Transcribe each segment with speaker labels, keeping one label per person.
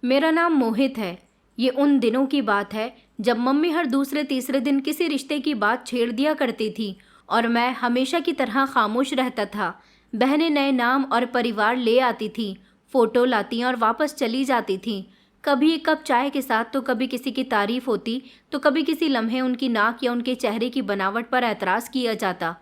Speaker 1: मेरा नाम मोहित है। ये उन दिनों की बात है जब मम्मी हर दूसरे तीसरे दिन किसी रिश्ते की बात छेड़ दिया करती थी और मैं हमेशा की तरह खामोश रहता था। बहनें नए नाम और परिवार ले आती थीं, फोटो लाती और वापस चली जाती थीं। कभी एक कप चाय के साथ तो कभी किसी की तारीफ होती, तो कभी किसी लम्हे उनकी नाक या उनके चेहरे की बनावट पर ऐतराज़ किया जाता।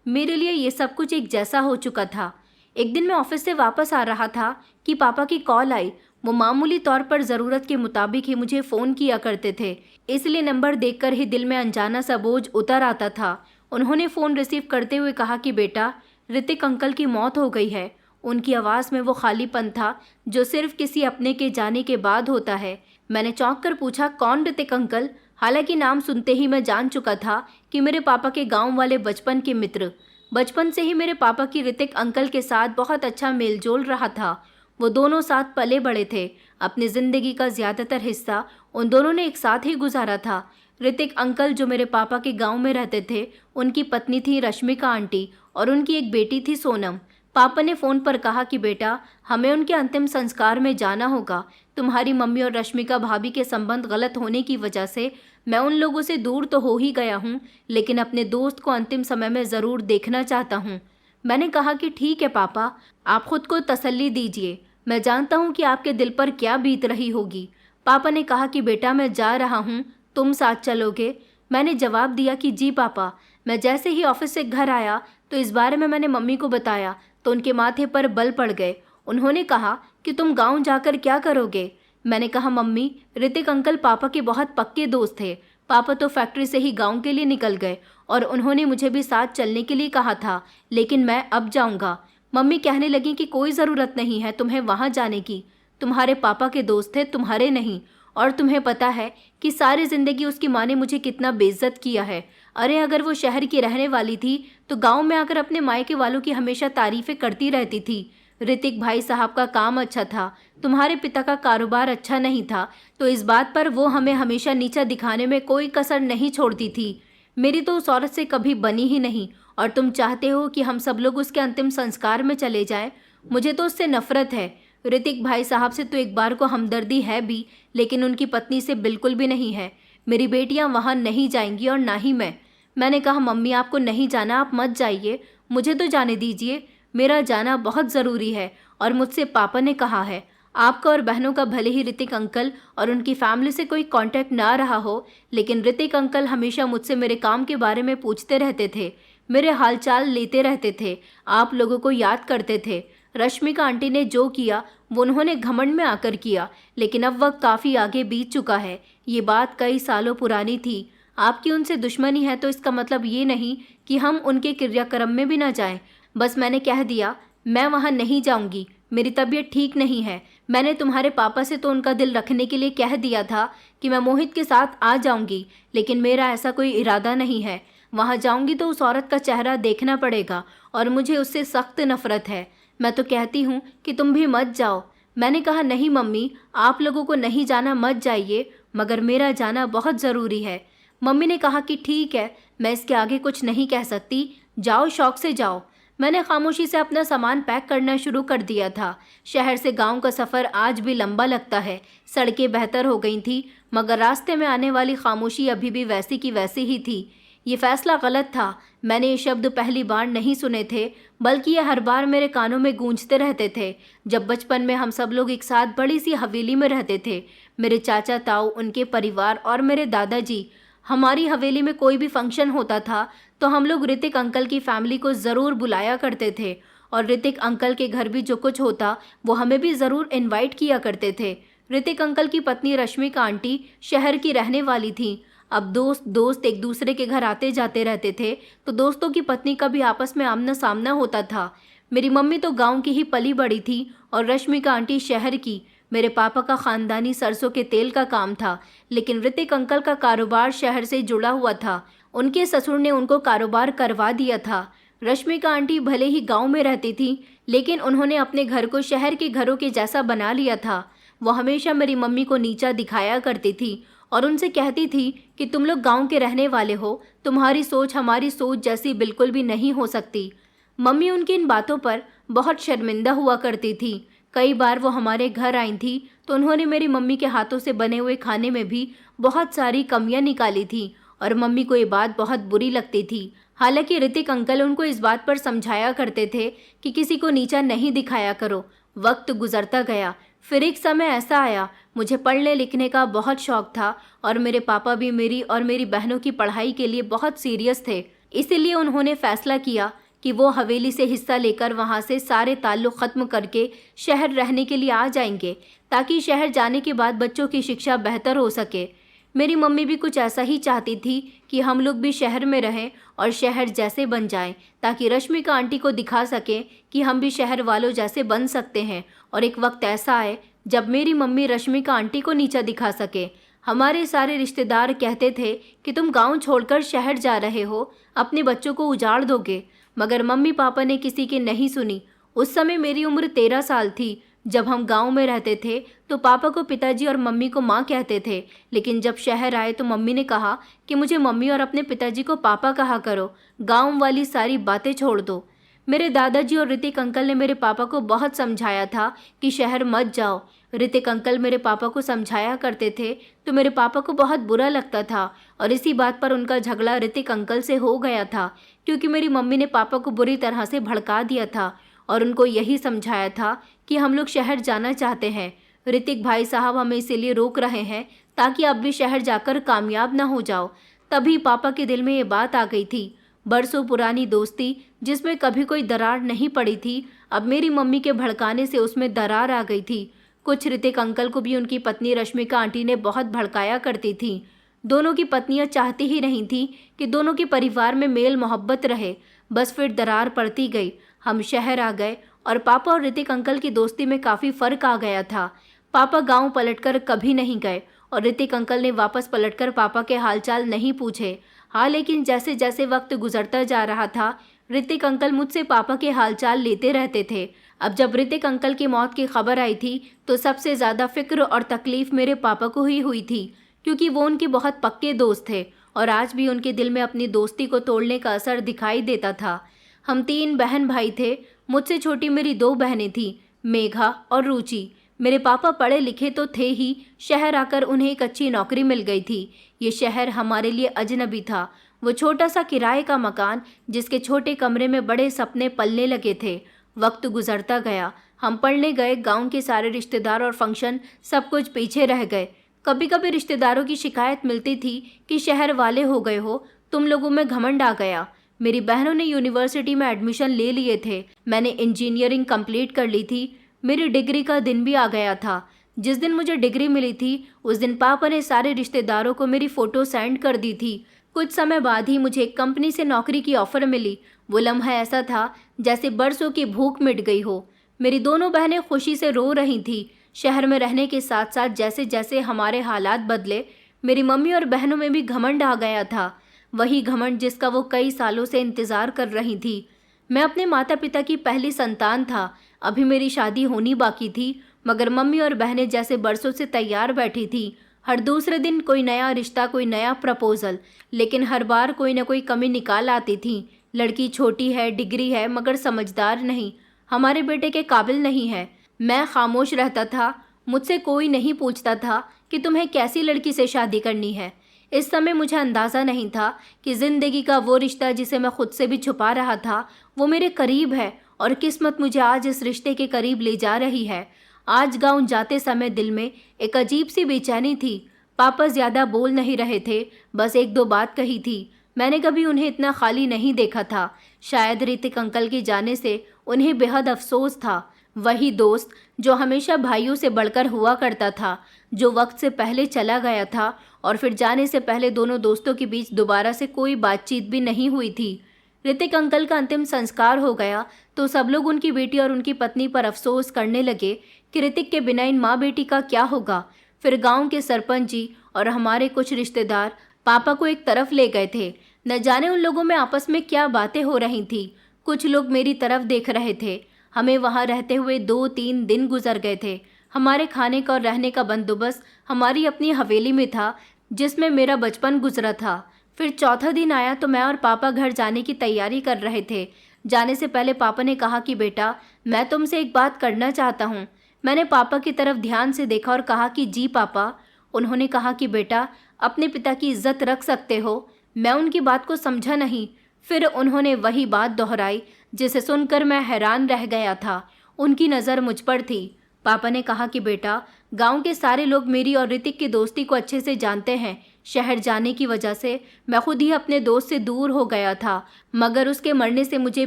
Speaker 1: मेरे लिए ये सब कुछ एक जैसा हो चुका था। एक दिन मैं ऑफिस से वापस आ रहा था कि पापा की कॉल आई। वो मामूली तौर पर ज़रूरत के मुताबिक ही मुझे फ़ोन किया करते थे, इसलिए नंबर देखकर ही दिल में अनजाना सा बोझ उतर आता था। उन्होंने फ़ोन रिसीव करते हुए कहा कि बेटा, ऋतिक अंकल की मौत हो गई है। उनकी आवाज़ में वो खालीपन था जो सिर्फ किसी अपने के जाने के बाद होता है। मैंने चौंक कर पूछा, कौन ऋतिक अंकल? हालांकि नाम सुनते ही मैं जान चुका था कि मेरे पापा के गांव वाले बचपन के मित्र। बचपन से ही मेरे पापा की ऋतिक अंकल के साथ बहुत अच्छा मेलजोल रहा था। वो दोनों साथ पले बड़े थे। अपनी ज़िंदगी का ज़्यादातर हिस्सा उन दोनों ने एक साथ ही गुजारा था। ऋतिक अंकल जो मेरे पापा के गांव में रहते थे, उनकी पत्नी थी रश्मिका आंटी और उनकी एक बेटी थी सोनम। पापा ने फ़ोन पर कहा कि बेटा, हमें उनके अंतिम संस्कार में जाना होगा। तुम्हारी मम्मी और रश्मिका भाभी के संबंध गलत होने की वजह से मैं उन लोगों से दूर तो हो ही गया हूँ, लेकिन अपने दोस्त को अंतिम समय में ज़रूर देखना चाहता हूँ। मैंने कहा कि ठीक है पापा, आप खुद को तसल्ली दीजिए। मैं जानता हूँ कि आपके दिल पर क्या बीत रही होगी। पापा ने कहा कि बेटा, मैं जा रहा हूँ, तुम साथ चलोगे? मैंने जवाब दिया कि जी पापा। मैं जैसे ही ऑफिस से घर आया तो इस बारे में मैंने मम्मी को बताया तो उनके माथे पर बल पड़ गए। उन्होंने कहा कि तुम गांव जाकर क्या करोगे? मैंने कहा मम्मी, ऋतिक अंकल पापा के बहुत पक्के दोस्त थे। पापा तो फैक्ट्री से ही गांव के लिए निकल गए और उन्होंने मुझे भी साथ चलने के लिए कहा था, लेकिन मैं अब जाऊंगा। मम्मी कहने लगी कि कोई ज़रूरत नहीं है तुम्हें वहाँ जाने की। तुम्हारे पापा के दोस्त थे, तुम्हारे नहीं। और तुम्हें पता है कि सारी ज़िंदगी उसकी माँ ने मुझे कितना बेइज्जत किया है। अरे अगर वो शहर की रहने वाली थी तो गांव में आकर अपने मायके वालों की हमेशा तारीफ़ें करती रहती थी। ऋतिक भाई साहब का काम अच्छा था, तुम्हारे पिता का कारोबार अच्छा नहीं था, तो इस बात पर वो हमें हमेशा नीचा दिखाने में कोई कसर नहीं छोड़ती थी। मेरी तो उस औरत से कभी बनी ही नहीं और तुम चाहते हो कि हम सब लोग उसके अंतिम संस्कार में चले जाएं। मुझे तो उससे नफरत है। ऋतिक भाई साहब से तो एक बार को हमदर्दी है भी, लेकिन उनकी पत्नी से बिल्कुल भी नहीं है। मेरी बेटियां वहां नहीं जाएंगी और ना ही मैं। मैंने कहा मम्मी, आपको नहीं जाना, आप मत जाइए, मुझे तो जाने दीजिए। मेरा जाना बहुत ज़रूरी है और मुझसे पापा ने कहा है। आपका और बहनों का भले ही ऋतिक अंकल और उनकी फैमिली से कोई कांटेक्ट ना रहा हो, लेकिन ऋतिक अंकल हमेशा मुझसे मेरे काम के बारे में पूछते रहते थे, मेरे हालचाल लेते रहते थे, आप लोगों को याद करते थे। रश्मिका आंटी ने जो किया वो उन्होंने घमंड में आकर किया, लेकिन अब वक्त काफ़ी आगे बीत चुका है। ये बात कई सालों पुरानी थी। आपकी उनसे दुश्मनी है तो इसका मतलब ये नहीं कि हम उनके क्रियाक्रम में भी ना जाएं। बस मैंने कह दिया, मैं वहाँ नहीं जाऊँगी, मेरी तबीयत ठीक नहीं है। मैंने तुम्हारे पापा से तो उनका दिल रखने के लिए कह दिया था कि मैं मोहित के साथ आ जाऊँगी, लेकिन मेरा ऐसा कोई इरादा नहीं है। वहाँ जाऊँगी तो उस औरत का चेहरा देखना पड़ेगा और मुझे उससे सख्त नफरत है। मैं तो कहती हूँ कि तुम भी मत जाओ। मैंने कहा नहीं मम्मी, आप लोगों को नहीं जाना मत जाइए, मगर मेरा जाना बहुत ज़रूरी है। मम्मी ने कहा कि ठीक है, मैं इसके आगे कुछ नहीं कह सकती, जाओ शौक से जाओ। मैंने खामोशी से अपना सामान पैक करना शुरू कर दिया था। शहर से गांव का सफ़र आज भी लंबा लगता है। सड़कें बेहतर हो गई थी, मगर रास्ते में आने वाली खामोशी अभी भी वैसी की वैसी ही थी। ये फैसला गलत था। मैंने ये शब्द पहली बार नहीं सुने थे, बल्कि ये हर बार मेरे कानों में गूंजते रहते थे। जब बचपन में हम सब लोग एक साथ बड़ी सी हवेली में रहते थे, मेरे चाचा ताऊ, उनके परिवार और मेरे दादाजी। हमारी हवेली में कोई भी फंक्शन होता था तो हम लोग ऋतिक अंकल की फैमिली को ज़रूर बुलाया करते थे और ऋतिक अंकल के घर भी जो कुछ होता वो हमें भी ज़रूर इनवाइट किया करते थे। ऋतिक अंकल की पत्नी रश्मिका आंटी शहर की रहने वाली थी। अब दोस्त एक दूसरे के घर आते जाते रहते थे, तो दोस्तों की पत्नी का भी आपस में आमना सामना होता था। मेरी मम्मी तो गांव की ही पली बड़ी थी और रश्मिका आंटी शहर की। मेरे पापा का ख़ानदानी सरसों के तेल का काम था, लेकिन ऋतिक अंकल का कारोबार शहर से जुड़ा हुआ था। उनके ससुर ने उनको कारोबार करवा दिया था। रश्मिका आंटी भले ही गांव में रहती थी, लेकिन उन्होंने अपने घर को शहर के घरों के जैसा बना लिया था। वो हमेशा मेरी मम्मी को नीचा दिखाया करती थी और उनसे कहती थी कि तुम लोग गांव के रहने वाले हो, तुम्हारी सोच हमारी सोच जैसी बिल्कुल भी नहीं हो सकती। मम्मी उनकी इन बातों पर बहुत शर्मिंदा हुआ करती थी। कई बार वो हमारे घर आई थी तो उन्होंने मेरी मम्मी के हाथों से बने हुए खाने में भी बहुत सारी कमियां निकाली थी और मम्मी को ये बात बहुत बुरी लगती थी। हालांकि ऋतिक अंकल उनको इस बात पर समझाया करते थे कि किसी को नीचा नहीं दिखाया करो। वक्त गुजरता गया। फिर एक समय ऐसा आया, मुझे पढ़ने लिखने का बहुत शौक था और मेरे पापा भी मेरी और मेरी बहनों की पढ़ाई के लिए बहुत सीरियस थे। इसीलिए उन्होंने फैसला किया कि वो हवेली से हिस्सा लेकर वहाँ से सारे ताल्लुक ख़त्म करके शहर रहने के लिए आ जाएंगे, ताकि शहर जाने के बाद बच्चों की शिक्षा बेहतर हो सके। मेरी मम्मी भी कुछ ऐसा ही चाहती थी कि हम लोग भी शहर में रहें और शहर जैसे बन जाएं, ताकि रश्मिका आंटी को दिखा सकें कि हम भी शहर वालों जैसे बन सकते हैं। और एक वक्त ऐसा आए जब मेरी मम्मी रश्मिका आंटी को नीचा दिखा सके। हमारे सारे रिश्तेदार कहते थे कि तुम गांव छोड़कर शहर जा रहे हो, अपने बच्चों को उजाड़ दोगे, मगर मम्मी पापा ने किसी की नहीं सुनी। उस समय मेरी उम्र 13 साल थी। जब हम गांव में रहते थे तो पापा को पिताजी और मम्मी को माँ कहते थे, लेकिन जब शहर आए तो मम्मी ने कहा कि मुझे मम्मी और अपने पिताजी को पापा कहा करो, गांव वाली सारी बातें छोड़ दो। मेरे दादाजी और ऋतिक अंकल ने मेरे पापा को बहुत समझाया था कि शहर मत जाओ। ऋतिक अंकल मेरे पापा को समझाया करते थे तो मेरे पापा को बहुत बुरा लगता था और इसी बात पर उनका झगड़ा ऋतिक अंकल से हो गया था, क्योंकि मेरी मम्मी ने पापा को बुरी तरह से भड़का दिया था और उनको यही समझाया था कि हम लोग शहर जाना चाहते हैं। ऋतिक भाई साहब हमें इसीलिए रोक रहे हैं ताकि अब भी शहर जाकर कामयाब ना हो जाओ। तभी पापा के दिल में ये बात आ गई थी। बरसों पुरानी दोस्ती जिसमें कभी कोई दरार नहीं पड़ी थी, अब मेरी मम्मी के भड़काने से उसमें दरार आ गई थी। कुछ ऋतिक अंकल को भी उनकी पत्नी रश्मिका आंटी ने बहुत भड़काया करती थी। दोनों की पत्नियां चाहती ही नहीं थी कि दोनों के परिवार में मेल मोहब्बत रहे। बस फिर दरार पड़ती गई। हम शहर आ गए और पापा और ऋतिक अंकल की दोस्ती में काफ़ी फ़र्क आ गया था। पापा गांव पलटकर कभी नहीं गए और ऋतिक अंकल ने वापस पलटकर पापा के हालचाल नहीं पूछे। हाँ, लेकिन जैसे जैसे वक्त गुजरता जा रहा था, ऋतिक अंकल मुझसे पापा के हालचाल लेते रहते थे। अब जब ऋतिक अंकल की मौत की खबर आई थी तो सबसे ज़्यादा फिक्र और तकलीफ़ मेरे पापा को ही हुई थी, क्योंकि वो उनके बहुत पक्के दोस्त थे और आज भी उनके दिल में अपनी दोस्ती को तोड़ने का असर दिखाई देता था। हम 3 बहन भाई थे। मुझसे छोटी मेरी 2 बहनें थीं, मेघा और रुचि। मेरे पापा पढ़े लिखे तो थे ही, शहर आकर उन्हें एक अच्छी नौकरी मिल गई थी। ये शहर हमारे लिए अजनबी था। वो छोटा सा किराए का मकान जिसके छोटे कमरे में बड़े सपने पलने लगे थे। वक्त गुजरता गया, हम पढ़ने गए, गांव के सारे रिश्तेदार और फंक्शन सब कुछ पीछे रह गए। कभी कभी रिश्तेदारों की शिकायत मिलती थी कि शहर वाले हो गए हो, तुम लोगों में घमंड आ गया। मेरी बहनों ने यूनिवर्सिटी में एडमिशन ले लिए थे, मैंने इंजीनियरिंग कंप्लीट कर ली थी। मेरी डिग्री का दिन भी आ गया था। जिस दिन मुझे डिग्री मिली थी उस दिन पापा ने सारे रिश्तेदारों को मेरी फ़ोटो सेंड कर दी थी। कुछ समय बाद ही मुझे एक कंपनी से नौकरी की ऑफ़र मिली। वो लम्हा ऐसा था जैसे बरसों की भूख मिट गई हो। मेरी दोनों बहनें खुशी से रो रही थी। शहर में रहने के साथ साथ जैसे जैसे हमारे हालात बदले, मेरी मम्मी और बहनों में भी घमंड आ गया था। वही घमंड जिसका वो कई सालों से इंतज़ार कर रही थी। मैं अपने माता पिता की पहली संतान था। अभी मेरी शादी होनी बाकी थी, मगर मम्मी और बहनें जैसे बरसों से तैयार बैठी थी। हर दूसरे दिन कोई नया रिश्ता, कोई नया प्रपोजल, लेकिन हर बार कोई ना कोई कमी निकाल आती थी। लड़की छोटी है, डिग्री है, मगर समझदार नहीं, हमारे बेटे के काबिल नहीं है। मैं खामोश रहता था। मुझसे कोई नहीं पूछता था कि तुम्हें कैसी लड़की से शादी करनी है। इस समय मुझे अंदाज़ा नहीं था कि ज़िंदगी का वो रिश्ता जिसे मैं खुद से भी छुपा रहा था वो मेरे करीब है और किस्मत मुझे आज इस रिश्ते के करीब ले जा रही है। आज गांव जाते समय दिल में एक अजीब सी बेचैनी थी। पापा ज़्यादा बोल नहीं रहे थे, बस 1-2 बात कही थी। मैंने कभी उन्हें इतना खाली नहीं देखा था। शायद ऋतिक अंकल के जाने से उन्हें बेहद अफसोस था। वही दोस्त जो हमेशा भाइयों से बढ़कर हुआ करता था, जो वक्त से पहले चला गया था और फिर जाने से पहले दोनों दोस्तों के बीच दोबारा से कोई बातचीत भी नहीं हुई थी। ऋतिक अंकल का अंतिम संस्कार हो गया तो सब लोग उनकी बेटी और उनकी पत्नी पर अफसोस करने लगे कि ऋतिक के बिना इन माँ बेटी का क्या होगा। फिर गांव के सरपंच जी और हमारे कुछ रिश्तेदार पापा को एक तरफ ले गए थे। न जाने उन लोगों में आपस में क्या बातें हो रही थी। कुछ लोग मेरी तरफ देख रहे थे। हमें वहाँ रहते हुए 2-3 दिन गुजर गए थे। हमारे खाने का और रहने का बंदोबस्त हमारी अपनी हवेली में था जिसमें मेरा बचपन गुजरा था। फिर चौथा दिन आया तो मैं और पापा घर जाने की तैयारी कर रहे थे। जाने से पहले पापा ने कहा कि बेटा, मैं तुमसे एक बात करना चाहता हूँ। मैंने पापा की तरफ ध्यान से देखा और कहा कि जी पापा। उन्होंने कहा कि बेटा, अपने पिता की इज्जत रख सकते हो। मैं उनकी बात को समझा नहीं। फिर उन्होंने वही बात दोहराई जिसे सुनकर मैं हैरान रह गया था। उनकी नज़र मुझ पर थी। पापा ने कहा कि बेटा, गांव के सारे लोग मेरी और ऋतिक की दोस्ती को अच्छे से जानते हैं। शहर जाने की वजह से मैं खुद ही अपने दोस्त से दूर हो गया था, मगर उसके मरने से मुझे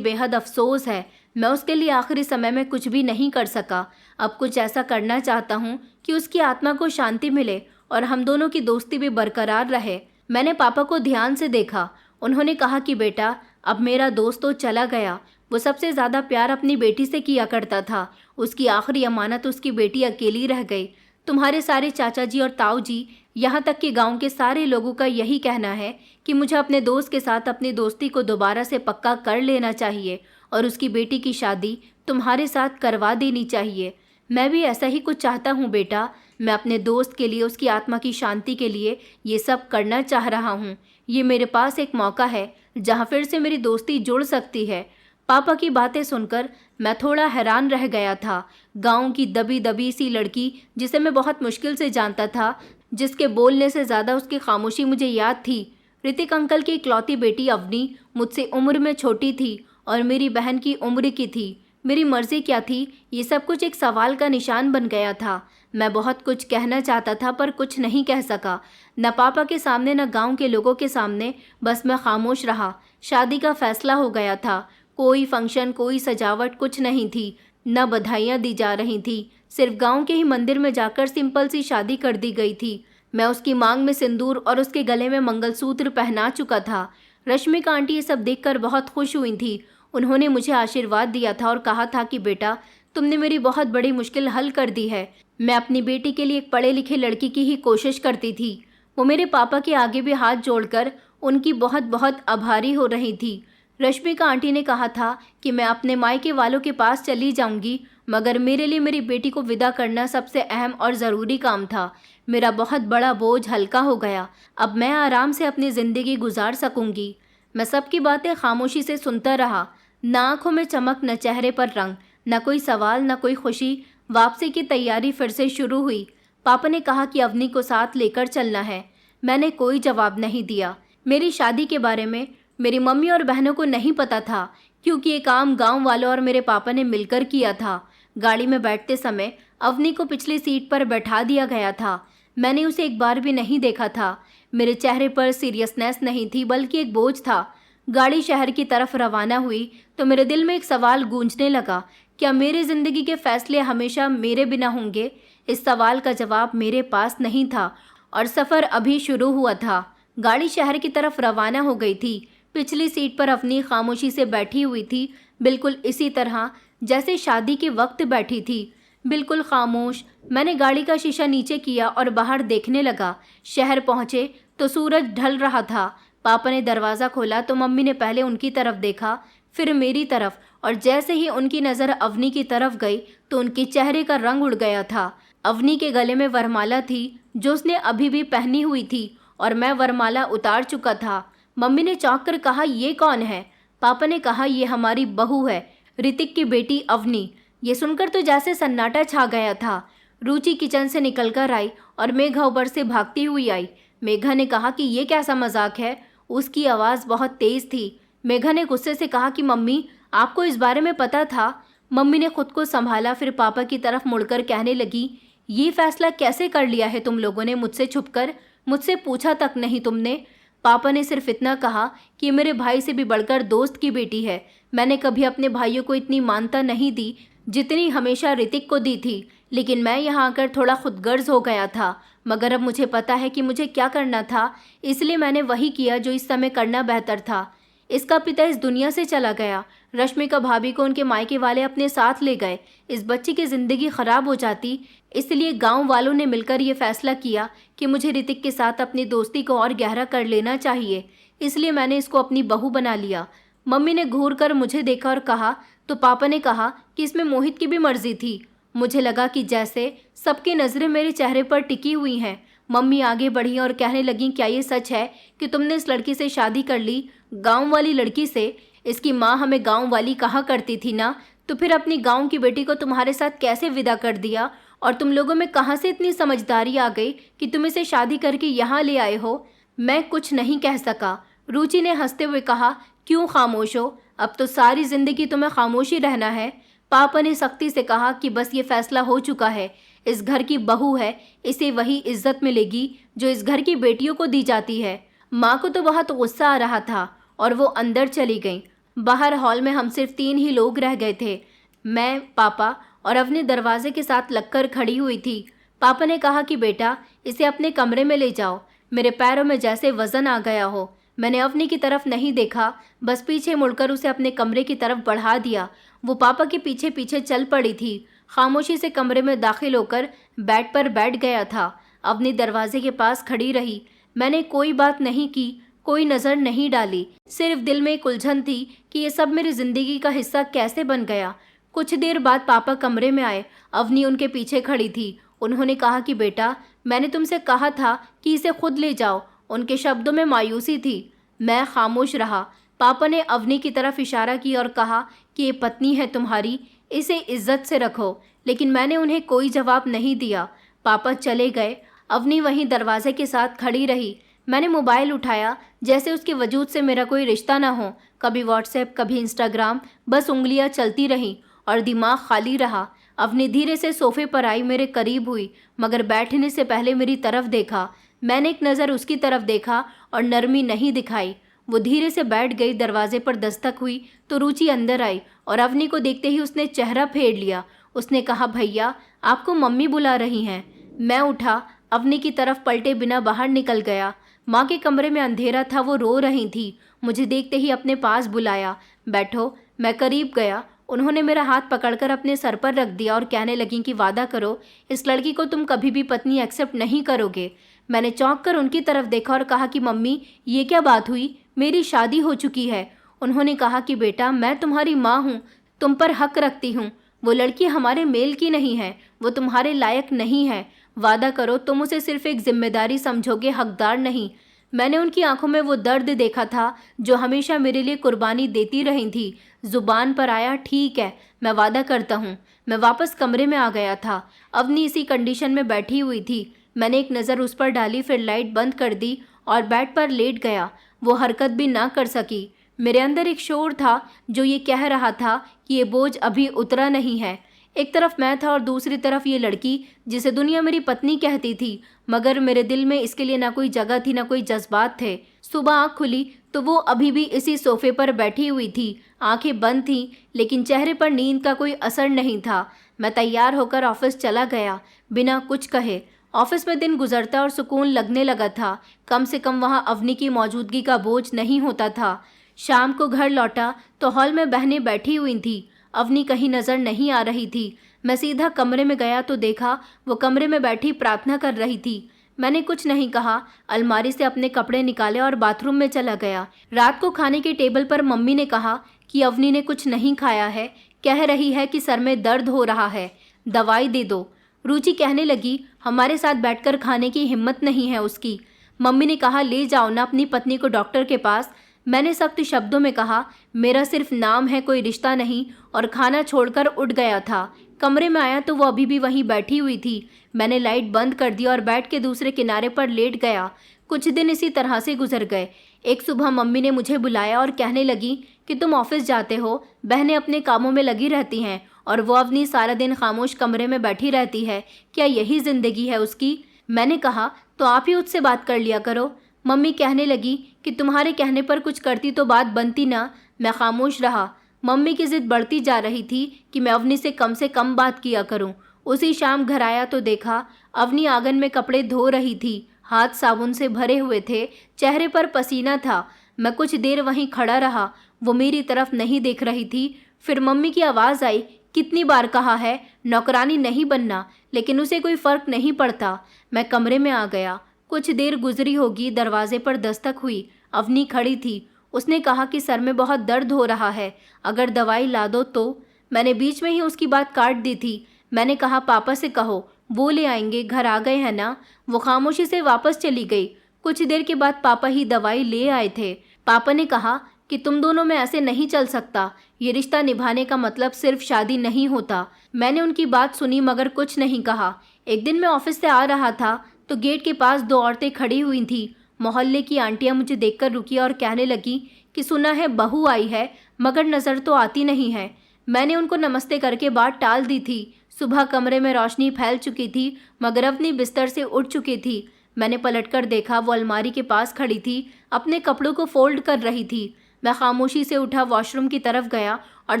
Speaker 1: बेहद अफसोस है। मैं उसके लिए आखिरी समय में कुछ भी नहीं कर सका। अब कुछ ऐसा करना चाहता हूँ कि उसकी आत्मा को शांति मिले और हम दोनों की दोस्ती भी बरकरार रहे। मैंने पापा को ध्यान से देखा। उन्होंने कहा कि बेटा, अब मेरा दोस्त तो चला गया। वो सबसे ज़्यादा प्यार अपनी बेटी से किया करता था। उसकी आखिरी अमानत उसकी बेटी अकेली रह गई। तुम्हारे सारे चाचा जी और ताऊ जी, यहाँ तक कि गांव के सारे लोगों का यही कहना है कि मुझे अपने दोस्त के साथ अपनी दोस्ती को दोबारा से पक्का कर लेना चाहिए और उसकी बेटी की शादी तुम्हारे साथ करवा देनी चाहिए। मैं भी ऐसा ही कुछ चाहता हूँ बेटा। मैं अपने दोस्त के लिए, उसकी आत्मा की शांति के लिए ये सब करना चाह रहा हूँ। ये मेरे पास एक मौका है जहाँ फिर से मेरी दोस्ती जुड़ सकती है। पापा की बातें सुनकर मैं थोड़ा हैरान रह गया था। गांव की दबी दबी सी लड़की जिसे मैं बहुत मुश्किल से जानता था, जिसके बोलने से ज़्यादा उसकी खामोशी मुझे याद थी। ऋतिक अंकल की इकलौती बेटी अवनी मुझसे उम्र में छोटी थी और मेरी बहन की उम्र की थी। मेरी मर्जी क्या थी, ये सब कुछ एक सवाल का निशान बन गया था। मैं बहुत कुछ कहना चाहता था पर कुछ नहीं कह सका। न पापा के सामने न गांव के लोगों के सामने। बस मैं खामोश रहा। शादी का फैसला हो गया था। कोई फंक्शन, कोई सजावट कुछ नहीं थी। न बधाइयाँ दी जा रही थी। सिर्फ गांव के ही मंदिर में जाकर सिंपल सी शादी कर दी गई थी। मैं उसकी मांग में सिंदूर और उसके गले में मंगलसूत्र पहना चुका था। रश्मिका आंटी ये सब देखकर बहुत खुश हुई थी। उन्होंने मुझे आशीर्वाद दिया था और कहा था कि बेटा, तुमने मेरी बहुत बड़ी मुश्किल हल कर दी है। मैं अपनी बेटी के लिए एक पढ़े लिखे लड़की की ही कोशिश करती थी। वो मेरे पापा के आगे भी हाथ जोड़कर उनकी बहुत बहुत आभारी हो रही थी। रश्मिका आंटी ने कहा था कि मैं अपने मायके वालों के पास चली जाऊंगी, मगर मेरे लिए मेरी बेटी को विदा करना सबसे अहम और ज़रूरी काम था। मेरा बहुत बड़ा बोझ हल्का हो गया। अब मैं आराम से अपनी ज़िंदगी गुजार सकूंगी। मैं सबकी बातें खामोशी से सुनता रहा। न आँखों में चमक, न चेहरे पर रंग, न कोई सवाल, न कोई खुशी। वापसी की तैयारी फिर से शुरू हुई। पापा ने कहा कि अवनी को साथ लेकर चलना है। मैंने कोई जवाब नहीं दिया। मेरी शादी के बारे में मेरी मम्मी और बहनों को नहीं पता था, क्योंकि ये काम गांव वालों और मेरे पापा ने मिलकर किया था। गाड़ी में बैठते समय अवनी को पिछली सीट पर बैठा दिया गया था। मैंने उसे एक बार भी नहीं देखा था। मेरे चेहरे पर सीरियसनेस नहीं थी, बल्कि एक बोझ था। गाड़ी शहर की तरफ रवाना हुई तो मेरे दिल में एक सवाल गूंजने लगा, क्या मेरी ज़िंदगी के फैसले हमेशा मेरे बिना होंगे? इस सवाल का जवाब मेरे पास नहीं था और सफ़र अभी शुरू हुआ था। गाड़ी शहर की तरफ रवाना हो गई थी। पिछली सीट पर अवनी खामोशी से बैठी हुई थी, बिल्कुल इसी तरह जैसे शादी के वक्त बैठी थी, बिल्कुल खामोश। मैंने गाड़ी का शीशा नीचे किया और बाहर देखने लगा। शहर पहुँचे तो सूरज ढल रहा था। पापा ने दरवाज़ा खोला तो मम्मी ने पहले उनकी तरफ देखा, फिर मेरी तरफ, और जैसे ही उनकी नज़र अवनी की तरफ गई तो उनके चेहरे का रंग उड़ गया था। अवनी के गले में वरमाला थी जो उसने अभी भी पहनी हुई थी और मैं वरमाला उतार चुका था। मम्मी ने चौंक कर कहा, ये कौन है? पापा ने कहा, ये हमारी बहू है, ऋतिक की बेटी अवनी। ये सुनकर तो जैसे सन्नाटा छा गया था। रुचि किचन से निकलकर आई और मेघा ऊपर से भागती हुई आई। मेघा ने कहा कि ये कैसा मजाक है? उसकी आवाज़ बहुत तेज़ थी। मेघा ने गुस्से से कहा कि मम्मी, आपको इस बारे में पता था? मम्मी ने खुद को संभाला, फिर पापा की तरफ मुड़कर कहने लगी, ये फैसला कैसे कर लिया है तुम लोगों ने मुझसे छुपकर? मुझसे पूछा तक नहीं तुमने? पापा ने सिर्फ इतना कहा कि मेरे भाई से भी बढ़कर दोस्त की बेटी है। मैंने कभी अपने भाइयों को इतनी मानता नहीं दी जितनी हमेशा ऋतिक को दी थी, लेकिन मैं यहाँ आकर थोड़ा खुदगर्ज हो गया था। मगर अब मुझे पता है कि मुझे क्या करना था, इसलिए मैंने वही किया जो इस समय करना बेहतर था। इसका पिता इस दुनिया से चला गया। रश्मिका भाभी को उनके मायके वाले अपने साथ ले गए। इस बच्ची की ज़िंदगी ख़राब हो जाती, इसलिए गांव वालों ने मिलकर ये फैसला किया कि मुझे ऋतिक के साथ अपनी दोस्ती को और गहरा कर लेना चाहिए। इसलिए मैंने इसको अपनी बहू बना लिया। मम्मी ने घूर कर मुझे देखा और कहा, तो पापा ने कहा कि इसमें मोहित की भी मर्जी थी। मुझे लगा कि जैसे सबकी नज़रें मेरे चेहरे पर टिकी हुई हैं। मम्मी आगे बढ़ी और कहने लगी, क्या ये सच है कि तुमने इस लड़की से शादी कर ली? गांव वाली लड़की से? इसकी माँ हमें गांव वाली कहा करती थी ना, तो फिर अपनी गांव की बेटी को तुम्हारे साथ कैसे विदा कर दिया? और तुम लोगों में कहाँ से इतनी समझदारी आ गई कि तुम इसे शादी करके यहाँ ले आए हो? मैं कुछ नहीं कह सका। रुचि ने हंसते हुए कहा, क्यों खामोश हो? अब तो सारी जिंदगी तुम्हें खामोश ही रहना है। पापा ने सख्ती से कहा कि बस ये फैसला हो चुका है, इस घर की बहू है, इसे वही इज्जत मिलेगी जो इस घर की बेटियों को दी जाती है। माँ को तो बहुत गुस्सा आ रहा था और वो अंदर चली गई। बाहर हॉल में हम सिर्फ 3 ही लोग रह गए थे, मैं, पापा और अवनी दरवाजे के साथ लगकर खड़ी हुई थी। पापा ने कहा कि बेटा, इसे अपने कमरे में ले जाओ। मेरे पैरों में जैसे वजन आ गया हो। मैंने अवनी की तरफ नहीं देखा, बस पीछे मुड़कर उसे अपने कमरे की तरफ बढ़ा दिया। वो पापा के पीछे पीछे चल पड़ी थी। खामोशी से कमरे में दाखिल होकर बेड पर बैठ गया था। अवनी दरवाजे के पास खड़ी रही। मैंने कोई बात नहीं की, कोई नज़र नहीं डाली। सिर्फ दिल में एक उलझन थी कि ये सब मेरी ज़िंदगी का हिस्सा कैसे बन गया। कुछ देर बाद पापा कमरे में आए। अवनी उनके पीछे खड़ी थी। उन्होंने कहा कि बेटा, मैंने तुमसे कहा था कि इसे खुद ले जाओ। उनके शब्दों में मायूसी थी। मैं खामोश रहा। पापा ने अवनी की तरफ इशारा किया और कहा कि ये पत्नी है तुम्हारी, इसे इज्जत से रखो। लेकिन मैंने उन्हें कोई जवाब नहीं दिया। पापा चले गए। अवनी वहीं दरवाजे के साथ खड़ी रही। मैंने मोबाइल उठाया, जैसे उसके वजूद से मेरा कोई रिश्ता ना हो। कभी व्हाट्सएप, कभी इंस्टाग्राम, बस उंगलियां चलती रहीं और दिमाग खाली रहा। अवनी धीरे से सोफे पर आई, मेरे करीब हुई, मगर बैठने से पहले मेरी तरफ देखा। मैंने एक नज़र उसकी तरफ देखा और नरमी नहीं दिखाई। वो धीरे से बैठ गई। दरवाजे पर दस्तक हुई तो रुचि अंदर आई और अवनी को देखते ही उसने चेहरा फेर लिया। उसने कहा, भैया, आपको मम्मी बुला रही हैं। मैं उठा, अवनी की तरफ पलटे बिना बाहर निकल गया। माँ के कमरे में अंधेरा था, वो रो रही थी। मुझे देखते ही अपने पास बुलाया। बैठो। मैं करीब गया। उन्होंने मेरा हाथ पकड़कर अपने सर पर रख दिया और कहने लगी कि वादा करो, इस लड़की को तुम कभी भी पत्नी एक्सेप्ट नहीं करोगे। मैंने चौंक कर उनकी तरफ देखा और कहा कि मम्मी, ये क्या बात हुई? मेरी शादी हो चुकी है। उन्होंने कहा कि बेटा, मैं तुम्हारी माँ हूँ, तुम पर हक रखती हूँ। वो लड़की हमारे मेल की नहीं है, वो तुम्हारे लायक नहीं है। वादा करो तुम उसे सिर्फ एक जिम्मेदारी समझोगे, हकदार नहीं। मैंने उनकी आंखों में वो दर्द देखा था जो हमेशा मेरे लिए कुर्बानी देती रही थी। जुबान पर आया, ठीक है, मैं वादा करता हूँ। मैं वापस कमरे में आ गया था। अवनी इसी कंडीशन में बैठी हुई थी। मैंने एक नज़र उस पर डाली, फिर लाइट बंद कर दी और बेड पर लेट गया। वो हरकत भी ना कर सकी। मेरे अंदर एक शोर था जो ये कह रहा था कि ये बोझ अभी उतरा नहीं है। एक तरफ मैं था और दूसरी तरफ ये लड़की जिसे दुनिया मेरी पत्नी कहती थी, मगर मेरे दिल में इसके लिए ना कोई जगह थी, ना कोई जज्बात थे। सुबह आँख खुली तो वो अभी भी इसी सोफे पर बैठी हुई थी। आंखें बंद थीं, लेकिन चेहरे पर नींद का कोई असर नहीं था। मैं तैयार होकर ऑफिस चला गया, बिना कुछ कहे। ऑफिस में दिन गुजरता और सुकून लगने लगा था। कम से कम वहाँ अवनी की मौजूदगी का बोझ नहीं होता था। शाम को घर लौटा तो हॉल में बहनें बैठी हुई थीं। अवनी कहीं नज़र नहीं आ रही थी। मैं सीधा कमरे में गया तो देखा वो कमरे में बैठी प्रार्थना कर रही थी। मैंने कुछ नहीं कहा, अलमारी से अपने कपड़े निकाले और बाथरूम में चला गया। रात को खाने के टेबल पर मम्मी ने कहा कि अवनी ने कुछ नहीं खाया है, कह रही है कि सर में दर्द हो रहा है, दवाई दे दो। रुचि कहने लगी, हमारे साथ बैठकर खाने की हिम्मत नहीं है उसकी। मम्मी ने कहा, ले जाओ ना अपनी पत्नी को डॉक्टर के पास। मैंने सख्त शब्दों में कहा, मेरा सिर्फ नाम है, कोई रिश्ता नहीं, और खाना छोड़कर उठ गया था। कमरे में आया तो वो अभी भी वहीं बैठी हुई थी। मैंने लाइट बंद कर दी और बेड के दूसरे किनारे पर लेट गया। कुछ दिन इसी तरह से गुजर गए। एक सुबह मम्मी ने मुझे बुलाया और कहने लगी कि तुम ऑफिस जाते हो, बहनें अपने कामों में लगी रहती हैं और वो अवनी सारा दिन खामोश कमरे में बैठी रहती है। क्या यही ज़िंदगी है उसकी? मैंने कहा, तो आप ही उससे बात कर लिया करो। मम्मी कहने लगी कि तुम्हारे कहने पर कुछ करती तो बात बनती ना। मैं खामोश रहा। मम्मी की जिद बढ़ती जा रही थी कि मैं अवनी से कम बात किया करूं। उसी शाम घर आया तो देखा अवनी आंगन में कपड़े धो रही थी। हाथ साबुन से भरे हुए थे, चेहरे पर पसीना था। मैं कुछ देर वहीं खड़ा रहा। वो मेरी तरफ नहीं देख रही थी। फिर मम्मी की आवाज़ आई, कितनी बार कहा है नौकरानी नहीं बनना, लेकिन उसे कोई फ़र्क नहीं पड़ता। मैं कमरे में आ गया। कुछ देर गुजरी होगी, दरवाजे पर दस्तक हुई। अवनी खड़ी थी। उसने कहा कि सर में बहुत दर्द हो रहा है, अगर दवाई ला दो तो। मैंने बीच में ही उसकी बात काट दी थी। मैंने कहा, पापा से कहो, वो ले आएंगे, घर आ गए हैं ना। वो खामोशी से वापस चली गई। कुछ देर के बाद पापा ही दवाई ले आए थे। पापा ने कहा कि तुम दोनों में ऐसे नहीं चल सकता, ये रिश्ता निभाने का मतलब सिर्फ शादी नहीं होता। मैंने उनकी बात सुनी मगर कुछ नहीं कहा। एक दिन मैं ऑफिस से आ रहा था तो गेट के पास दो औरतें खड़ी हुई थीं। मोहल्ले की आंटियां मुझे देखकर रुकी और कहने लगी कि सुना है बहू आई है मगर नज़र तो आती नहीं है। मैंने उनको नमस्ते करके बात टाल दी थी। सुबह कमरे में रोशनी फैल चुकी थी मगर अपनी बिस्तर से उठ चुकी थी। मैंने पलटकर देखा, वो अलमारी के पास खड़ी थी, अपने कपड़ों को फोल्ड कर रही थी। मैं खामोशी से उठा, वॉशरूम की तरफ गया और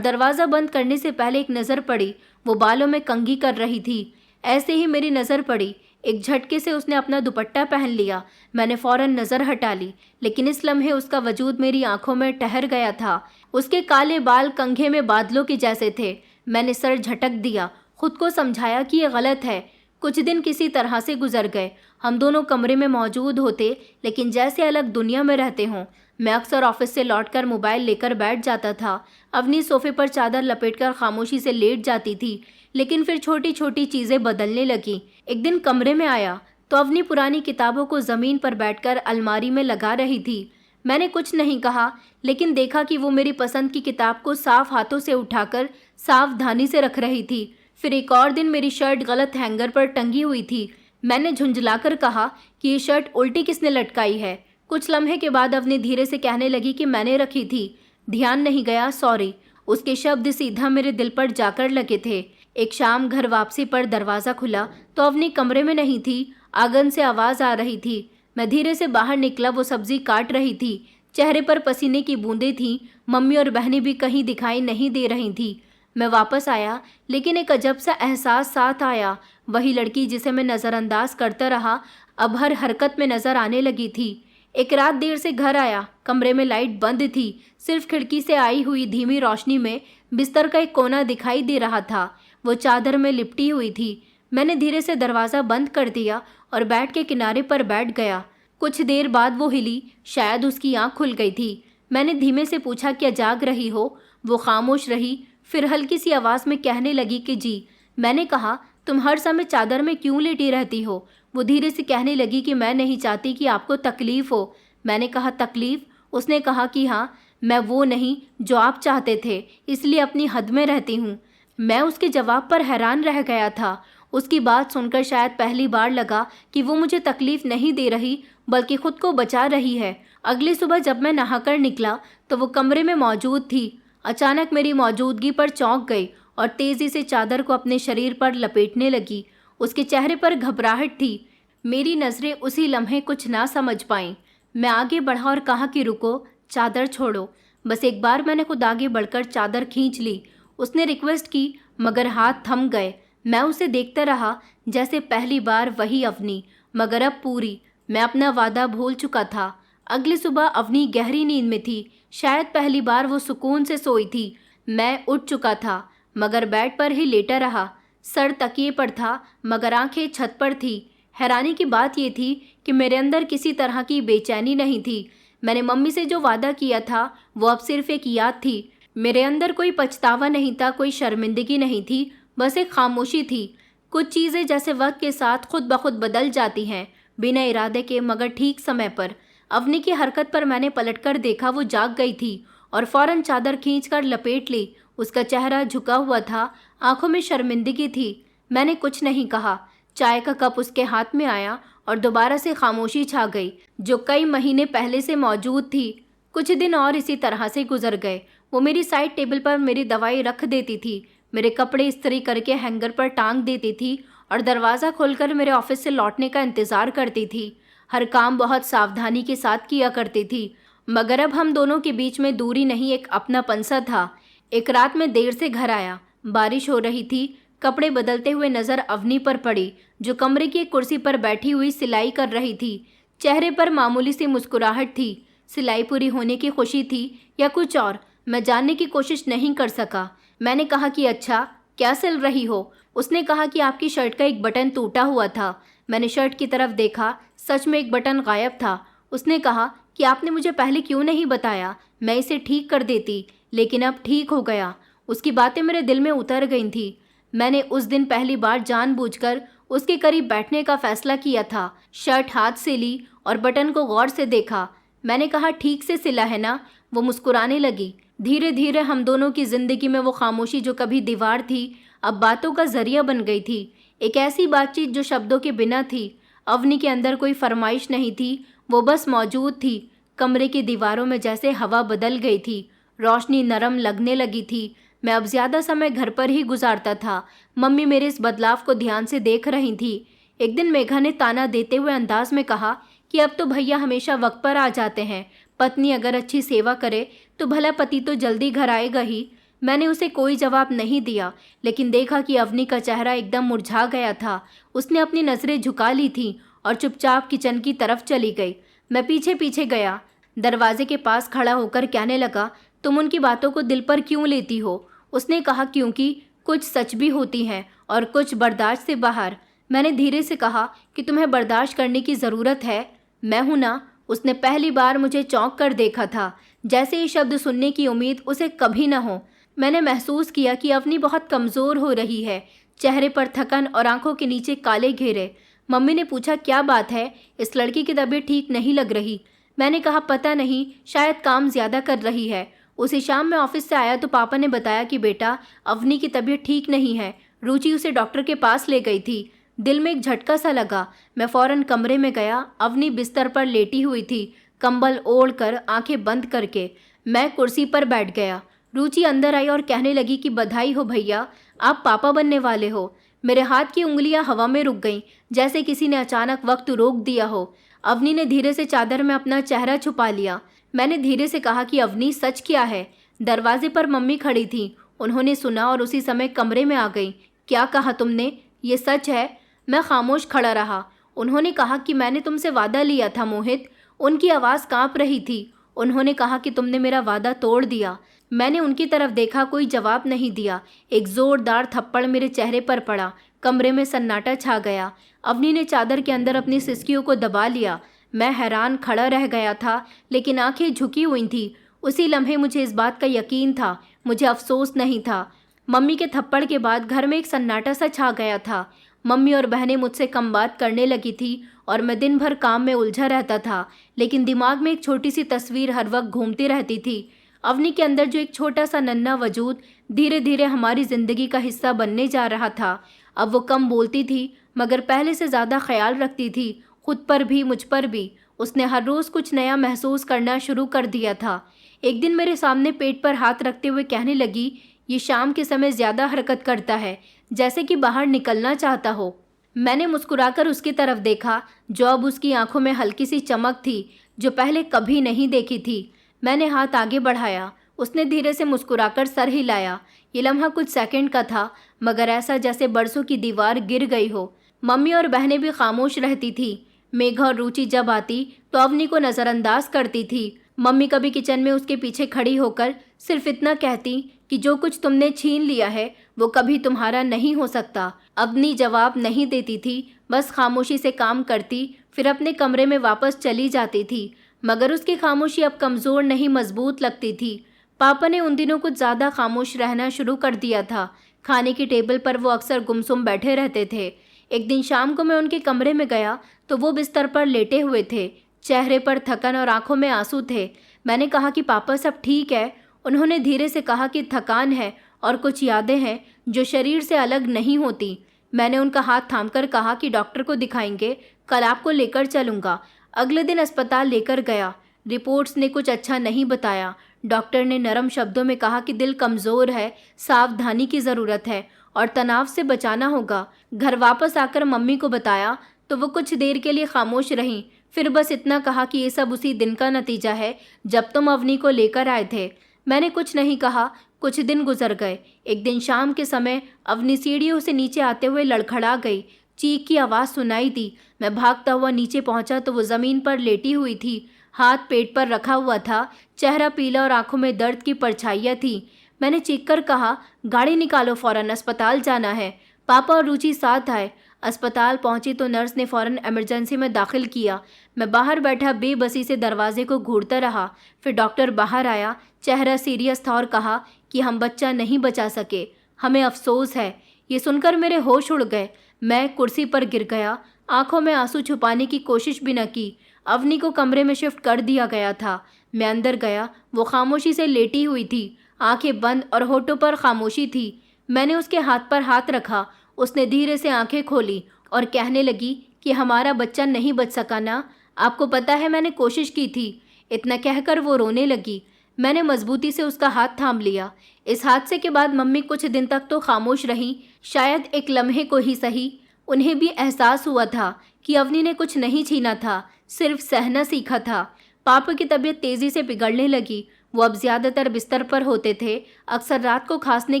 Speaker 1: दरवाज़ा बंद करने से पहले एक नज़र पड़ी। वो बालों में कंघी कर रही थी। ऐसे ही मेरी नज़र पड़ी, एक झटके से उसने अपना दुपट्टा पहन लिया। मैंने फौरन नज़र हटा ली, लेकिन इस लम्हे उसका वजूद मेरी आंखों में ठहर गया था। उसके काले बाल कंघे में बादलों के जैसे थे। मैंने सर झटक दिया, खुद को समझाया कि यह गलत है। कुछ दिन किसी तरह से गुजर गए। हम दोनों कमरे में मौजूद होते लेकिन जैसे अलग दुनिया में रहते हों। मैं अक्सर ऑफिस से लौटकर मोबाइल लेकर बैठ जाता था। अवनी सोफे पर चादर लपेटकर खामोशी से लेट जाती थी, लेकिन फिर छोटी छोटी चीज़ें बदलने लगी। एक दिन कमरे में आया तो अवनी पुरानी किताबों को ज़मीन पर बैठकर अलमारी में लगा रही थी। मैंने कुछ नहीं कहा, लेकिन देखा कि वो मेरी पसंद की किताब को साफ हाथों से उठाकर सावधानी से रख रही थी। फिर एक और दिन मेरी शर्ट गलत हैंगर पर टंगी हुई थी। मैंने झुंझलाकर कहा कि ये शर्ट उल्टी किसने लटकाई है। कुछ लम्हे के बाद अवनी धीरे से कहने लगी कि मैंने रखी थी, ध्यान नहीं गया, सॉरी। उसके शब्द सीधा मेरे दिल पर जाकर लगे थे। एक शाम घर वापसी पर दरवाज़ा खुला तो अवनी कमरे में नहीं थी। आंगन से आवाज़ आ रही थी। मैं धीरे से बाहर निकला, वो सब्जी काट रही थी। चेहरे पर पसीने की बूंदें थीं। मम्मी और बहनें भी कहीं दिखाई नहीं दे रही थीं। मैं वापस आया, लेकिन एक अजब सा एहसास साथ आया। वही लड़की जिसे मैं नज़रअंदाज करता रहा अब हर हरकत में नज़र आने लगी थी। एक रात देर से घर आया, कमरे में लाइट बंद थी। सिर्फ खिड़की से आई हुई धीमी रोशनी में बिस्तर का एक कोना दिखाई दे रहा था। वो चादर में लिपटी हुई थी। मैंने धीरे से दरवाज़ा बंद कर दिया और बेड के किनारे पर बैठ गया। कुछ देर बाद वो हिली, शायद उसकी आँख खुल गई थी। मैंने धीमे से पूछा, क्या जाग रही हो? वो खामोश रही, फिर हल्की सी आवाज़ में कहने लगी कि जी। मैंने कहा, तुम हर समय चादर में क्यों लेटी रहती हो? वो धीरे से कहने लगी कि मैं नहीं चाहती कि आपको तकलीफ़ हो। मैंने कहा, तकलीफ़? उसने कहा कि हाँ, मैं वो नहीं जो आप चाहते थे, इसलिए अपनी हद में रहती हूँ। मैं उसके जवाब पर हैरान रह गया था। उसकी बात सुनकर शायद पहली बार लगा कि वो मुझे तकलीफ़ नहीं दे रही बल्कि खुद को बचा रही है। अगली सुबह जब मैं नहाकर निकला तो वो कमरे में मौजूद थी। अचानक मेरी मौजूदगी पर चौंक गई और तेज़ी से चादर को अपने शरीर पर लपेटने लगी। उसके चेहरे पर घबराहट थी। मेरी नज़रें उसी लम्हे कुछ ना समझ पाईं। मैं आगे बढ़ा और कहा कि रुको, चादर छोड़ो। बस एक बार मैंने खुद आगे बढ़कर चादर खींच ली। उसने रिक्वेस्ट की मगर हाथ थम गए। मैं उसे देखता रहा, जैसे पहली बार वही अवनी, मगर अब पूरी। मैं अपना वादा भूल चुका था। अगली सुबह अवनी गहरी नींद में थी। शायद पहली बार वो सुकून से सोई थी। मैं उठ चुका था मगर बेड पर ही लेटा रहा। सर तकिए पर था मगर आंखें छत पर थी। हैरानी की बात यह थी कि मेरे अंदर किसी तरह की बेचैनी नहीं थी। मैंने मम्मी से जो वादा किया था वो अब सिर्फ एक याद थी। मेरे अंदर कोई पछतावा नहीं था, कोई शर्मिंदगी नहीं थी, बस एक खामोशी थी। कुछ चीज़ें जैसे वक्त के साथ खुद ब खुद बदल जाती हैं, बिना इरादे के मगर ठीक समय पर। अवनी की हरकत पर मैंने पलटकर देखा, वो जाग गई थी और फौरन चादर खींचकर लपेट ली। उसका चेहरा झुका हुआ था, आंखों में शर्मिंदगी थी। मैंने कुछ नहीं कहा। चाय का कप उसके हाथ में आया और दोबारा से खामोशी छा गई, जो कई महीने पहले से मौजूद थी। कुछ दिन और इसी तरह से गुजर गए। वो मेरी साइड टेबल पर मेरी दवाई रख देती थी, मेरे कपड़े इस्त्री करके हैंगर पर टांग देती थी और दरवाज़ा खोलकर मेरे ऑफिस से लौटने का इंतज़ार करती थी। हर काम बहुत सावधानी के साथ किया करती थी, मगर अब हम दोनों के बीच में दूरी नहीं, एक अपनापन सा था। एक रात में देर से घर आया, बारिश हो रही थी। कपड़े बदलते हुए नज़र अवनी पर पड़ी, जो कमरे की एक कुर्सी पर बैठी हुई सिलाई कर रही थी। चेहरे पर मामूली सी मुस्कुराहट थी। सिलाई पूरी होने की खुशी थी या कुछ और, मैं जानने की कोशिश नहीं कर सका। मैंने कहा कि अच्छा, क्या सिल रही हो? उसने कहा कि आपकी शर्ट का एक बटन टूटा हुआ था। मैंने शर्ट की तरफ देखा, सच में एक बटन गायब था। उसने कहा कि आपने मुझे पहले क्यों नहीं बताया, मैं इसे ठीक कर देती, लेकिन अब ठीक हो गया। उसकी बातें मेरे दिल में उतर गई थी। मैंने उस दिन पहली बार जानबूझकर उसके करीब बैठने का फैसला किया था। शर्ट हाथ से ली और बटन को गौर से देखा। मैंने कहा, ठीक से सिला है ना? वो मुस्कुराने लगी। धीरे धीरे हम दोनों की जिंदगी में वो खामोशी जो कभी दीवार थी अब बातों का जरिया बन गई थी। एक ऐसी बातचीत जो शब्दों के बिना थी। अवनी के अंदर कोई फरमाइश नहीं थी, वो बस मौजूद थी। कमरे की दीवारों में जैसे हवा बदल गई थी, रोशनी नरम लगने लगी थी। मैं अब ज़्यादा समय घर पर ही गुजारता था। मम्मी मेरे इस बदलाव को ध्यान से देख रही थी। एक दिन मेघा ने ताना देते हुए अंदाज में कहा कि अब तो भैया हमेशा वक्त पर आ जाते हैं। पत्नी अगर अच्छी सेवा करे तो भला पति तो जल्दी घर आएगा ही। मैंने उसे कोई जवाब नहीं दिया, लेकिन देखा कि अवनी का चेहरा एकदम मुरझा गया था। उसने अपनी नज़रें झुका ली थीं और चुपचाप किचन की तरफ चली गई। मैं पीछे पीछे गया। दरवाजे के पास खड़ा होकर कहने लगा, तुम उनकी बातों को दिल पर क्यों लेती हो? उसने कहा, क्योंकि कुछ सच भी होती हैं और कुछ बर्दाश्त से बाहर। मैंने धीरे से कहा कि तुम्हें बर्दाश्त करने की ज़रूरत है, मैं हूं ना। उसने पहली बार मुझे चौंक कर देखा था, जैसे ये शब्द सुनने की उम्मीद उसे कभी न हो। मैंने महसूस किया कि अवनी बहुत कमज़ोर हो रही है, चेहरे पर थकन और आंखों के नीचे काले घेरे। मम्मी ने पूछा, क्या बात है? इस लड़की की तबीयत ठीक नहीं लग रही। मैंने कहा, पता नहीं, शायद काम ज़्यादा कर रही है। उसी शाम मैं ऑफिस से आया तो पापा ने बताया कि बेटा अवनी की तबीयत ठीक नहीं है। रुचि उसे डॉक्टर के पास ले गई थी। दिल में एक झटका सा लगा। मैं फ़ौरन कमरे में गया। अवनी बिस्तर पर लेटी हुई थी, कंबल ओढ़ कर, आंखें बंद करके। मैं कुर्सी पर बैठ गया। रुचि अंदर आई और कहने लगी कि बधाई हो भैया, आप पापा बनने वाले हो। मेरे हाथ की उंगलियां हवा में रुक गईं, जैसे किसी ने अचानक वक्त रोक दिया हो। अवनी ने धीरे से चादर में अपना चेहरा छुपा लिया। मैंने धीरे से कहा कि अवनी, सच क्या है? दरवाजे पर मम्मी खड़ी थी। उन्होंने सुना और उसी समय कमरे में आ गई। क्या कहा तुमने? ये सच है? मैं खामोश खड़ा रहा। उन्होंने कहा कि मैंने तुमसे वादा लिया था मोहित। उनकी आवाज़ कांप रही थी। उन्होंने कहा कि तुमने मेरा वादा तोड़ दिया। मैंने उनकी तरफ देखा, कोई जवाब नहीं दिया। एक ज़ोरदार थप्पड़ मेरे चेहरे पर पड़ा। कमरे में सन्नाटा छा गया। अवनी ने चादर के अंदर अपनी सिसकियों को दबा लिया। मैं हैरान खड़ा रह गया था, लेकिन आंखें झुकी हुई थीं। उसी लम्हे मुझे इस बात का यकीन था, मुझे अफसोस नहीं था। मम्मी के थप्पड़ के बाद घर में एक सन्नाटा सा छा गया था। मम्मी और बहनें मुझसे कम बात करने लगी थी और मैं दिन भर काम में उलझा रहता था, लेकिन दिमाग में एक छोटी सी तस्वीर हर वक्त घूमती रहती थी। अवनी के अंदर जो एक छोटा सा नन्हा वजूद धीरे धीरे हमारी ज़िंदगी का हिस्सा बनने जा रहा था। अब वो कम बोलती थी, मगर पहले से ज़्यादा ख्याल रखती थी, खुद पर भी, मुझ पर भी। उसने हर रोज़ कुछ नया महसूस करना शुरू कर दिया था। एक दिन मेरे सामने पेट पर हाथ रखते हुए कहने लगी, ये शाम के समय ज़्यादा हरकत करता है, जैसे कि बाहर निकलना चाहता हो। मैंने मुस्कुराकर उसकी तरफ देखा, जो अब उसकी आंखों में हल्की सी चमक थी, जो पहले कभी नहीं देखी थी। मैंने हाथ आगे बढ़ाया। उसने धीरे से मुस्कुराकर सर हिलाया। ये लम्हा कुछ सेकंड का था, मगर ऐसा जैसे बरसों की दीवार गिर गई हो। मम्मी और बहनें भी खामोश रहती थी। मेघा और रुचि जब आती तो अवनी को नज़रअंदाज करती थी। मम्मी कभी किचन में उसके पीछे खड़ी होकर सिर्फ इतना कहती कि जो कुछ तुमने छीन लिया है वो कभी तुम्हारा नहीं हो सकता। अवनी जवाब नहीं देती थी, बस खामोशी से काम करती, फिर अपने कमरे में वापस चली जाती थी। मगर उसकी खामोशी अब कमज़ोर नहीं, मजबूत लगती थी। पापा ने उन दिनों कुछ ज़्यादा खामोश रहना शुरू कर दिया था। खाने की टेबल पर वो अक्सर गुमसुम बैठे रहते थे। एक दिन शाम को मैं उनके कमरे में गया तो वो बिस्तर पर लेटे हुए थे। चेहरे पर थकन और आंखों में आंसू थे। मैंने कहा कि पापा, सब ठीक है? उन्होंने धीरे से कहा कि थकान है और कुछ यादें हैं जो शरीर से अलग नहीं होती। मैंने उनका हाथ थामकर कहा कि डॉक्टर को दिखाएंगे, कल आपको लेकर चलूँगा। अगले दिन अस्पताल लेकर गया। रिपोर्ट्स ने कुछ अच्छा नहीं बताया। डॉक्टर ने नरम शब्दों में कहा कि दिल कमज़ोर है, सावधानी की ज़रूरत है और तनाव से बचाना होगा। घर वापस आकर मम्मी को बताया तो वो कुछ देर के लिए खामोश रहीं, फिर बस इतना कहा कि ये सब उसी दिन का नतीजा है जब तुम अवनी को लेकर आए थे। मैंने कुछ नहीं कहा। कुछ दिन गुजर गए। एक दिन शाम के समय अवनी सीढ़ियों से नीचे आते हुए लड़खड़ा गई। चीख की आवाज़ सुनाई दी। मैं भागता हुआ नीचे पहुंचा तो वो ज़मीन पर लेटी हुई थी, हाथ पेट पर रखा हुआ था, चेहरा पीला और आंखों में दर्द की परछाइयाँ थीं। मैंने चीखकर कहा, गाड़ी निकालो, फ़ौरन अस्पताल जाना है। पापा और रुचि साथ आए। अस्पताल पहुंची तो नर्स ने फ़ौरन इमरजेंसी में दाखिल किया। मैं बाहर बैठा बेबसी से दरवाजे को घूरता रहा। फिर डॉक्टर बाहर आया, चेहरा सीरियस था और कहा कि हम बच्चा नहीं बचा सके, हमें अफसोस है। ये सुनकर मेरे होश उड़ गए। मैं कुर्सी पर गिर गया, आंखों में आंसू छुपाने की कोशिश भी न की। अवनी को कमरे में शिफ्ट कर दिया गया था। मैं अंदर गया, वो खामोशी से लेटी हुई थी, आंखें बंद और होठों पर खामोशी थी। मैंने उसके हाथ पर हाथ रखा। उसने धीरे से आंखें खोली और कहने लगी कि हमारा बच्चा नहीं बच सका ना, आपको पता है मैंने कोशिश की थी। इतना कहकर वो रोने लगी। मैंने मजबूती से उसका हाथ थाम लिया। इस हादसे के बाद मम्मी कुछ दिन तक तो खामोश रहीं, शायद एक लम्हे को ही सही। उन्हें भी एहसास हुआ था कि अवनी ने कुछ नहीं छीना था, सिर्फ सहना सीखा था। पापा की तबीयत तेज़ी से बिगड़ने लगी। वो अब ज़्यादातर बिस्तर पर होते थे। अक्सर रात को खांसने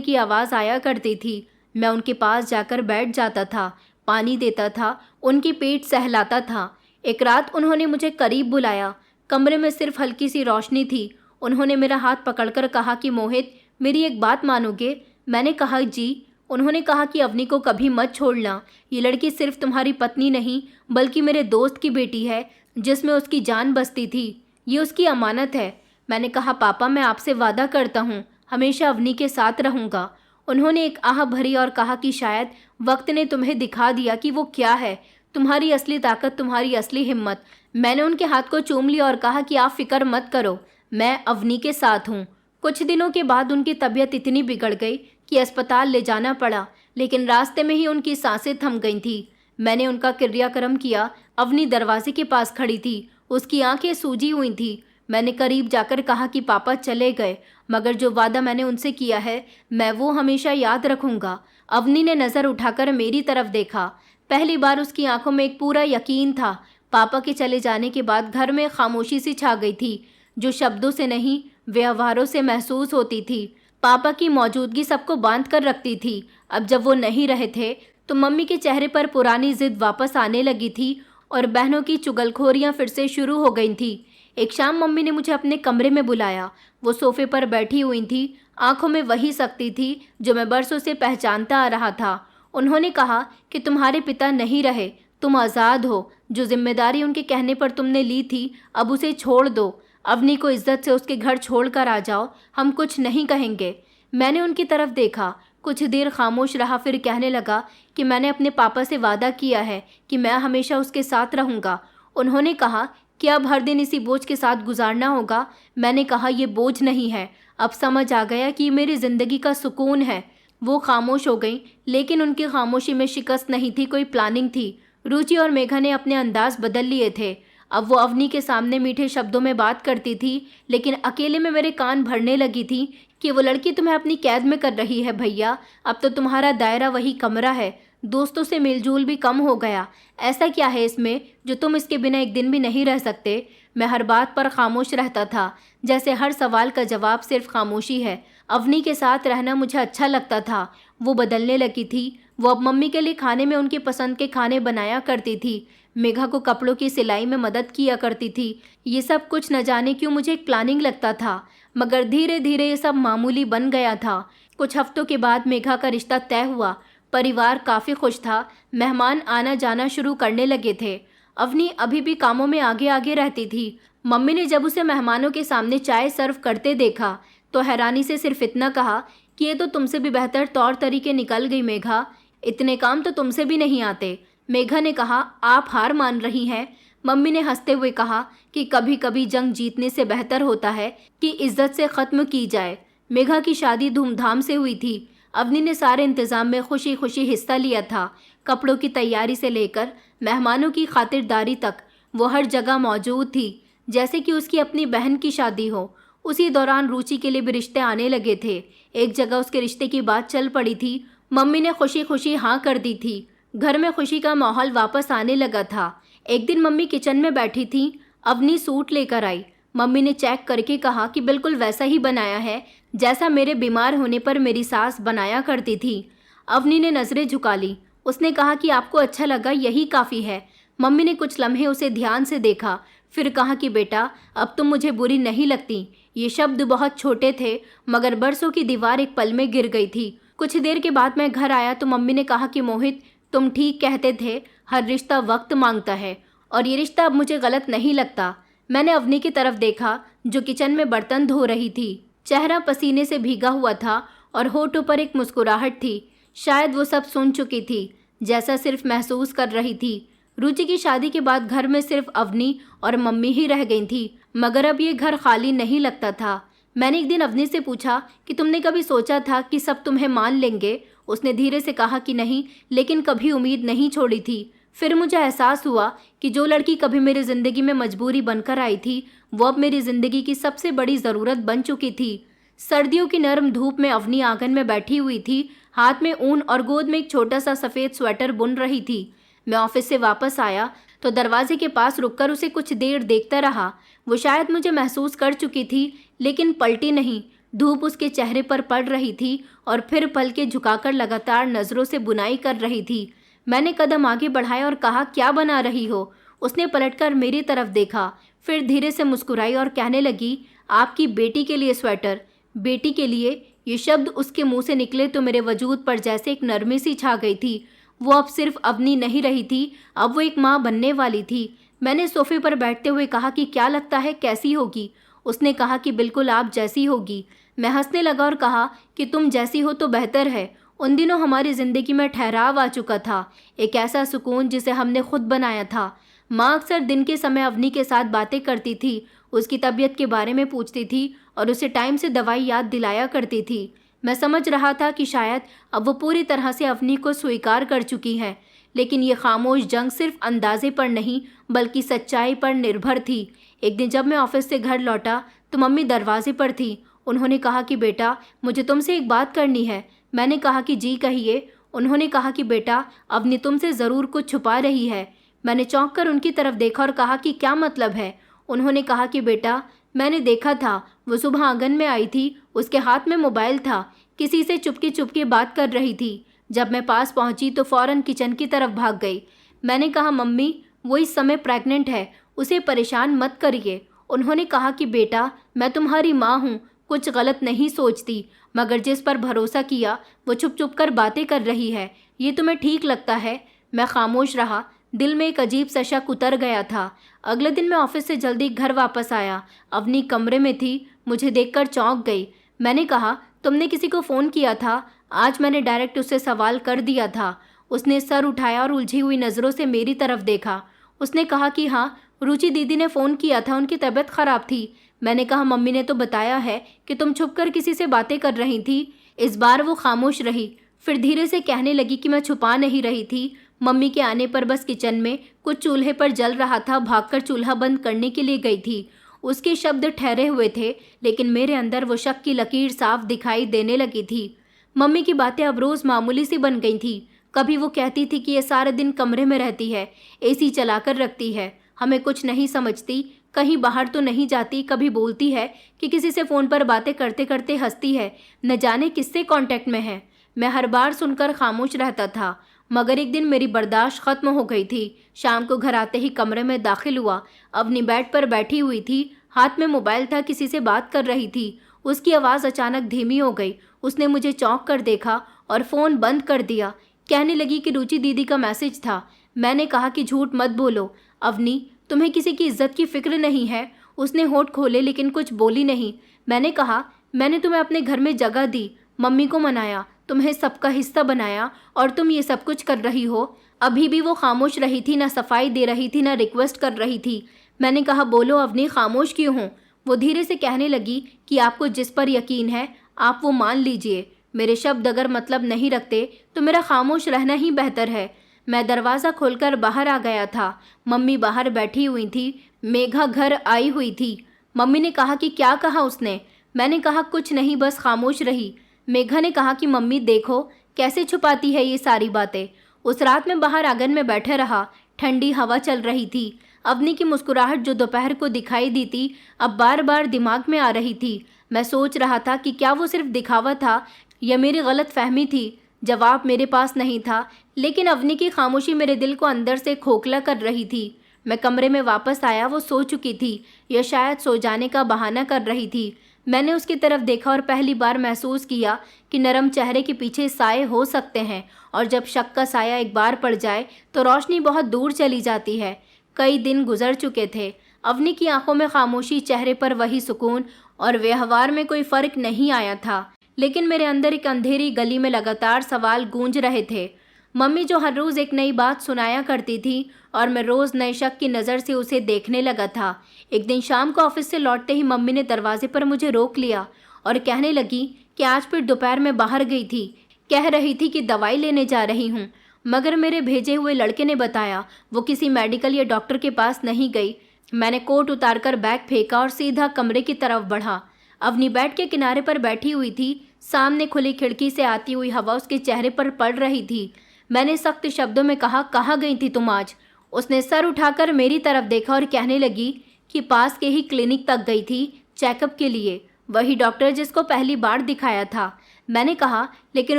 Speaker 1: की आवाज़ आया करती थी। मैं उनके पास जाकर बैठ जाता था, पानी देता था, उनकी पेट सहलाता था। एक रात उन्होंने मुझे करीब बुलाया। कमरे में सिर्फ हल्की सी रोशनी थी। उन्होंने मेरा हाथ पकड़कर कहा कि मोहित, मेरी एक बात मानोगे? मैंने कहा जी। उन्होंने कहा कि अवनी को कभी मत छोड़ना। ये लड़की सिर्फ तुम्हारी पत्नी नहीं, बल्कि मेरे दोस्त की बेटी है, जिसमें उसकी जान बसती थी। ये उसकी अमानत है। मैंने कहा पापा, मैं आपसे वादा करता हूँ, हमेशा अवनी के साथ रहूँगा। उन्होंने एक आह भरी और कहा कि शायद वक्त ने तुम्हें दिखा दिया कि वो क्या है, तुम्हारी असली ताकत, तुम्हारी असली हिम्मत। मैंने उनके हाथ को चूम लिया और कहा कि आप फिक्र मत करो, मैं अवनी के साथ हूँ। कुछ दिनों के बाद उनकी तबीयत इतनी बिगड़ गई कि अस्पताल ले जाना पड़ा, लेकिन रास्ते में ही उनकी सांसें थम गई थी। मैंने उनका क्रियाक्रम किया। अवनी दरवाजे के पास खड़ी थी, उसकी आंखें सूजी हुई थी। मैंने करीब जाकर कहा कि पापा चले गए, मगर जो वादा मैंने उनसे किया है, मैं वो हमेशा याद रखूंगा। अवनी ने नज़र उठाकर मेरी तरफ देखा। पहली बार उसकी आंखों में एक पूरा यकीन था। पापा के चले जाने के बाद घर में खामोशी सी छा गई थी, जो शब्दों से नहीं, व्यवहारों से महसूस होती थी। पापा की मौजूदगी सबको बांध कर रखती थी। अब जब वो नहीं रहे थे तो मम्मी के चेहरे पर पुरानी जिद वापस आने लगी थी और बहनों की चुगलखोरियां फिर से शुरू हो गई थी। एक शाम मम्मी ने मुझे अपने कमरे में बुलाया। वो सोफे पर बैठी हुई थी, आंखों में वही शक्ति थी जो मैं बरसों से पहचानता आ रहा था। उन्होंने कहा कि तुम्हारे पिता नहीं रहे, तुम आज़ाद हो। जो जिम्मेदारी उनके कहने पर तुमने ली थी, अब उसे छोड़ दो। अवनी को इज्जत से उसके घर छोड़कर आ जाओ, हम कुछ नहीं कहेंगे। मैंने उनकी तरफ देखा, कुछ देर खामोश रहा, फिर कहने लगा कि मैंने अपने पापा से वादा किया है कि मैं हमेशा उसके साथ रहूँगा। उन्होंने कहा कि अब हर दिन इसी बोझ के साथ गुजारना होगा। मैंने कहा ये बोझ नहीं है, अब समझ आ गया कि ये मेरी ज़िंदगी का सुकून है। वो खामोश हो गई, लेकिन उनकी खामोशी में शिकस्त नहीं थी, कोई प्लानिंग थी। रुचि और मेघा ने अपने अंदाज बदल लिए थे। अब वो अवनी के सामने मीठे शब्दों में बात करती थी, लेकिन अकेले में मेरे कान भरने लगी थी कि वो लड़की तुम्हें अपनी कैद में कर रही है भैया। अब तो तुम्हारा दायरा वही कमरा है, दोस्तों से मेलजोल भी कम हो गया। ऐसा क्या है इसमें जो तुम इसके बिना एक दिन भी नहीं रह सकते? मैं हर बात पर खामोश रहता था, जैसे हर सवाल का जवाब सिर्फ खामोशी है। अवनी के साथ रहना मुझे अच्छा लगता था। वो बदलने लगी थी। वो अब मम्मी के लिए खाने में उनकी पसंद के खाने बनाया करती थी, मेघा को कपड़ों की सिलाई में मदद किया करती थी। ये सब कुछ न जाने क्यों मुझे एक प्लानिंग लगता था, मगर धीरे धीरे ये सब मामूली बन गया था। कुछ हफ्तों के बाद मेघा का रिश्ता तय हुआ। परिवार काफ़ी खुश था, मेहमान आना जाना शुरू करने लगे थे। अवनी अभी भी कामों में आगे आगे रहती थी। मम्मी ने जब उसे मेहमानों के सामने चाय सर्व करते देखा तो हैरानी से सिर्फ इतना कहा कि ये तो तुमसे भी बेहतर तौर तरीके निकल गई मेघा, इतने काम तो तुमसे भी नहीं आते। मेघा ने कहा, आप हार मान रही हैं? मम्मी ने हंसते हुए कहा कि कभी कभी जंग जीतने से बेहतर होता है कि इज्जत से ख़त्म की जाए। मेघा की शादी धूमधाम से हुई थी। अवनी ने सारे इंतज़ाम में खुशी खुशी हिस्सा लिया था। कपड़ों की तैयारी से लेकर मेहमानों की खातिरदारी तक वो हर जगह मौजूद थी, जैसे कि उसकी अपनी बहन की शादी हो। उसी दौरान रुचि के लिए भी रिश्ते आने लगे थे। एक जगह उसके रिश्ते की बात चल पड़ी थी। मम्मी ने खुशी खुशी हाँ कर दी थी। घर में खुशी का माहौल वापस आने लगा था। एक दिन मम्मी किचन में बैठी थी। अवनी सूट लेकर आई। मम्मी ने चेक करके कहा कि बिल्कुल वैसा ही बनाया है जैसा मेरे बीमार होने पर मेरी सास बनाया करती थी। अवनी ने नज़रें झुका ली। उसने कहा कि आपको अच्छा लगा, यही काफ़ी है। मम्मी ने कुछ लम्हे उसे ध्यान से देखा, फिर कहा कि बेटा, अब तुम मुझे बुरी नहीं लगती। ये शब्द बहुत छोटे थे, मगर बरसों की दीवार एक पल में गिर गई थी। कुछ देर के बाद मैं घर आया तो मम्मी ने कहा कि मोहित, तुम ठीक कहते थे, हर रिश्ता वक्त मांगता है, और ये रिश्ता अब मुझे गलत नहीं लगता। मैंने अवनी की तरफ देखा, जो किचन में बर्तन धो रही थी। चेहरा पसीने से भीगा हुआ था और होठों पर एक मुस्कुराहट थी। शायद वो सब सुन चुकी थी, जैसा सिर्फ महसूस कर रही थी। रुचि की शादी के बाद घर में सिर्फ अवनी और मम्मी ही रह गई थी, मगर अब ये घर खाली नहीं लगता था। मैंने एक दिन अवनी से पूछा कि तुमने कभी सोचा था कि सब तुम्हें मान लेंगे? उसने धीरे से कहा कि नहीं, लेकिन कभी उम्मीद नहीं छोड़ी थी। फिर मुझे एहसास हुआ कि जो लड़की कभी मेरी ज़िंदगी में मजबूरी बनकर आई थी, वो अब मेरी ज़िंदगी की सबसे बड़ी ज़रूरत बन चुकी थी। सर्दियों की नरम धूप में अवनी आंगन में बैठी हुई थी, हाथ में ऊन और गोद में एक छोटा सा सफ़ेद स्वेटर बुन रही थी। मैं ऑफिस से वापस आया तो दरवाजे के पास रुककर उसे कुछ देर देखता रहा। वो शायद मुझे महसूस कर चुकी थी, लेकिन पलटी नहीं। धूप उसके चेहरे पर पड़ रही थी और फिर पलके झुकाकर लगातार नज़रों से बुनाई कर रही थी। मैंने कदम आगे बढ़ाया और कहा, क्या बना रही हो? उसने पलटकर मेरी तरफ देखा, फिर धीरे से मुस्कुराई और कहने लगी, आपकी बेटी के लिए स्वेटर। बेटी के लिए? ये शब्द उसके मुंह से निकले तो मेरे वजूद पर जैसे एक नरमी सी छा गई थी। वो अब सिर्फ अवनी नहीं रही थी, अब वो एक माँ बनने वाली थी। मैंने सोफे पर बैठते हुए कहा कि क्या लगता है कैसी होगी? उसने कहा कि बिल्कुल आप जैसी होगी। मैं हंसने लगा और कहा कि तुम जैसी हो तो बेहतर है। उन दिनों हमारी ज़िंदगी में ठहराव आ चुका था, एक ऐसा सुकून जिसे हमने खुद बनाया था। माँ अक्सर दिन के समय अवनी के साथ बातें करती थी, उसकी तबीयत के बारे में पूछती थी और उसे टाइम से दवाई याद दिलाया करती थी। मैं समझ रहा था कि शायद अब वो पूरी तरह से अवनी को स्वीकार कर चुकी है, लेकिन ये खामोश जंग सिर्फ अंदाजे पर नहीं बल्कि सच्चाई पर निर्भर थी। एक दिन जब मैं ऑफिस से घर लौटा तो मम्मी दरवाजे पर थी। उन्होंने कहा कि बेटा, मुझे तुमसे एक बात करनी है। मैंने कहा कि जी कहिए। उन्होंने कहा कि बेटा, अवनी तुमसे ज़रूर कुछ छुपा रही है। मैंने चौंक कर उनकी तरफ देखा और कहा कि क्या मतलब है? उन्होंने कहा कि बेटा, मैंने देखा था, वो सुबह आंगन में आई थी, उसके हाथ में मोबाइल था, किसी से चुपके चुपके बात कर रही थी। जब मैं पास पहुंची तो फ़ौरन किचन की तरफ भाग गई। मैंने कहा, मम्मी, वो इस समय प्रेग्नेंट है, उसे परेशान मत करिए। उन्होंने कहा कि बेटा, मैं तुम्हारी माँ हूँ, कुछ गलत नहीं सोचती, मगर जिस पर भरोसा किया वो छुप छुप कर बातें कर रही है, ये तुम्हें ठीक लगता है? मैं खामोश रहा, दिल में एक अजीब सा शक उतर गया था। अगले दिन मैं ऑफिस से जल्दी घर वापस आया। अवनी कमरे में थी, मुझे देखकर चौंक गई। मैंने कहा, तुमने किसी को फ़ोन किया था? आज मैंने डायरेक्ट उससे सवाल कर दिया था। उसने सर उठाया और उलझी हुई नज़रों से मेरी तरफ देखा। उसने कहा कि हाँ, रुचि दीदी ने फ़ोन किया था, उनकी तबीयत ख़राब थी। मैंने कहा, मम्मी ने तो बताया है कि तुम छुपकर किसी से बातें कर रही थी। इस बार वो खामोश रही, फिर धीरे से कहने लगी कि मैं छुपा नहीं रही थी। मम्मी के आने पर बस किचन में कुछ चूल्हे पर जल रहा था, भागकर चूल्हा बंद करने के लिए गई थी। उसके शब्द ठहरे हुए थे, लेकिन मेरे अंदर वो शक की लकीर साफ दिखाई देने लगी थी। मम्मी की बातें अब रोज़ मामूली सी बन गई थी। कभी वो कहती थी कि ये सारे दिन कमरे में रहती है, एसी चलाकर रखती है, हमें कुछ नहीं समझती, कहीं बाहर तो नहीं जाती। कभी बोलती है कि किसी से फ़ोन पर बातें करते करते हंसती है, न जाने किससे कांटेक्ट में है। मैं हर बार सुनकर खामोश रहता था, मगर एक दिन मेरी बर्दाश्त ख़त्म हो गई थी। शाम को घर आते ही कमरे में दाखिल हुआ। अवनी बेड पर बैठी हुई थी, हाथ में मोबाइल था, किसी से बात कर रही थी। उसकी आवाज़ अचानक धीमी हो गई। उसने मुझे चौंक कर देखा और फ़ोन बंद कर दिया। कहने लगी कि रुचि दीदी का मैसेज था। मैंने कहा कि झूठ मत बोलो अवनी, तुम्हें किसी की इज्जत की फिक्र नहीं है। उसने होठ खोले लेकिन कुछ बोली नहीं। मैंने कहा, मैंने तुम्हें अपने घर में जगह दी, मम्मी को मनाया, तुम्हें सबका हिस्सा बनाया, और तुम ये सब कुछ कर रही हो। अभी भी वो खामोश रही थी, ना सफाई दे रही थी, ना रिक्वेस्ट कर रही थी। मैंने कहा, बोलो अवनी, खामोश क्यों हो? वो धीरे से कहने लगी कि आपको जिस पर यकीन है आप वो मान लीजिए। मेरे शब्द अगर मतलब नहीं रखते तो मेरा खामोश रहना ही बेहतर है। मैं दरवाज़ा खोलकर बाहर आ गया था। मम्मी बाहर बैठी हुई थी। मेघा घर आई हुई थी। मम्मी ने कहा कि क्या कहा उसने? मैंने कहा, कुछ नहीं, बस खामोश रही। मेघा ने कहा कि मम्मी देखो कैसे छुपाती है ये सारी बातें। उस रात में बाहर आंगन में बैठे रहा। ठंडी हवा चल रही थी। अवनी की मुस्कुराहट जो दोपहर को दिखाई दी थी अब बार बार दिमाग में आ रही थी। मैं सोच रहा था कि क्या वो सिर्फ दिखावा था या मेरी गलत फहमी थी। जवाब मेरे पास नहीं था, लेकिन अवनी की खामोशी मेरे दिल को अंदर से खोखला कर रही थी। मैं कमरे में वापस आया, वो सो चुकी थी या शायद सो जाने का बहाना कर रही थी। मैंने उसकी तरफ देखा और पहली बार महसूस किया कि नरम चेहरे के पीछे साए हो सकते हैं, और जब शक का साया एक बार पड़ जाए तो रोशनी बहुत दूर चली जाती है। कई दिन गुजर चुके थे। अवनी की आंखों में खामोशी, चेहरे पर वही सुकून, और व्यवहार में कोई फ़र्क नहीं आया था। लेकिन मेरे अंदर एक अंधेरी गली में लगातार सवाल गूंज रहे थे। मम्मी जो हर रोज़ एक नई बात सुनाया करती थी और मैं रोज़ नए शक की नज़र से उसे देखने लगा था। एक दिन शाम को ऑफिस से लौटते ही मम्मी ने दरवाजे पर मुझे रोक लिया और कहने लगी कि आज फिर दोपहर में बाहर गई थी, कह रही थी कि दवाई लेने जा रही हूँ, मगर मेरे भेजे हुए लड़के ने बताया वो किसी मेडिकल या डॉक्टर के पास नहीं गई। मैंने कोट उतारकर बैग फेंका और सीधा कमरे की तरफ बढ़ा। अवनी बेड के किनारे पर बैठी हुई थी। सामने खुली खिड़की से आती हुई हवा उसके चेहरे पर पड़ रही थी। मैंने सख्त शब्दों में कहा, कहाँ गई थी तुम आज? उसने सर उठाकर मेरी तरफ देखा और कहने लगी कि पास के ही क्लिनिक तक गई थी चेकअप के लिए, वही डॉक्टर जिसको पहली बार दिखाया था। मैंने कहा, लेकिन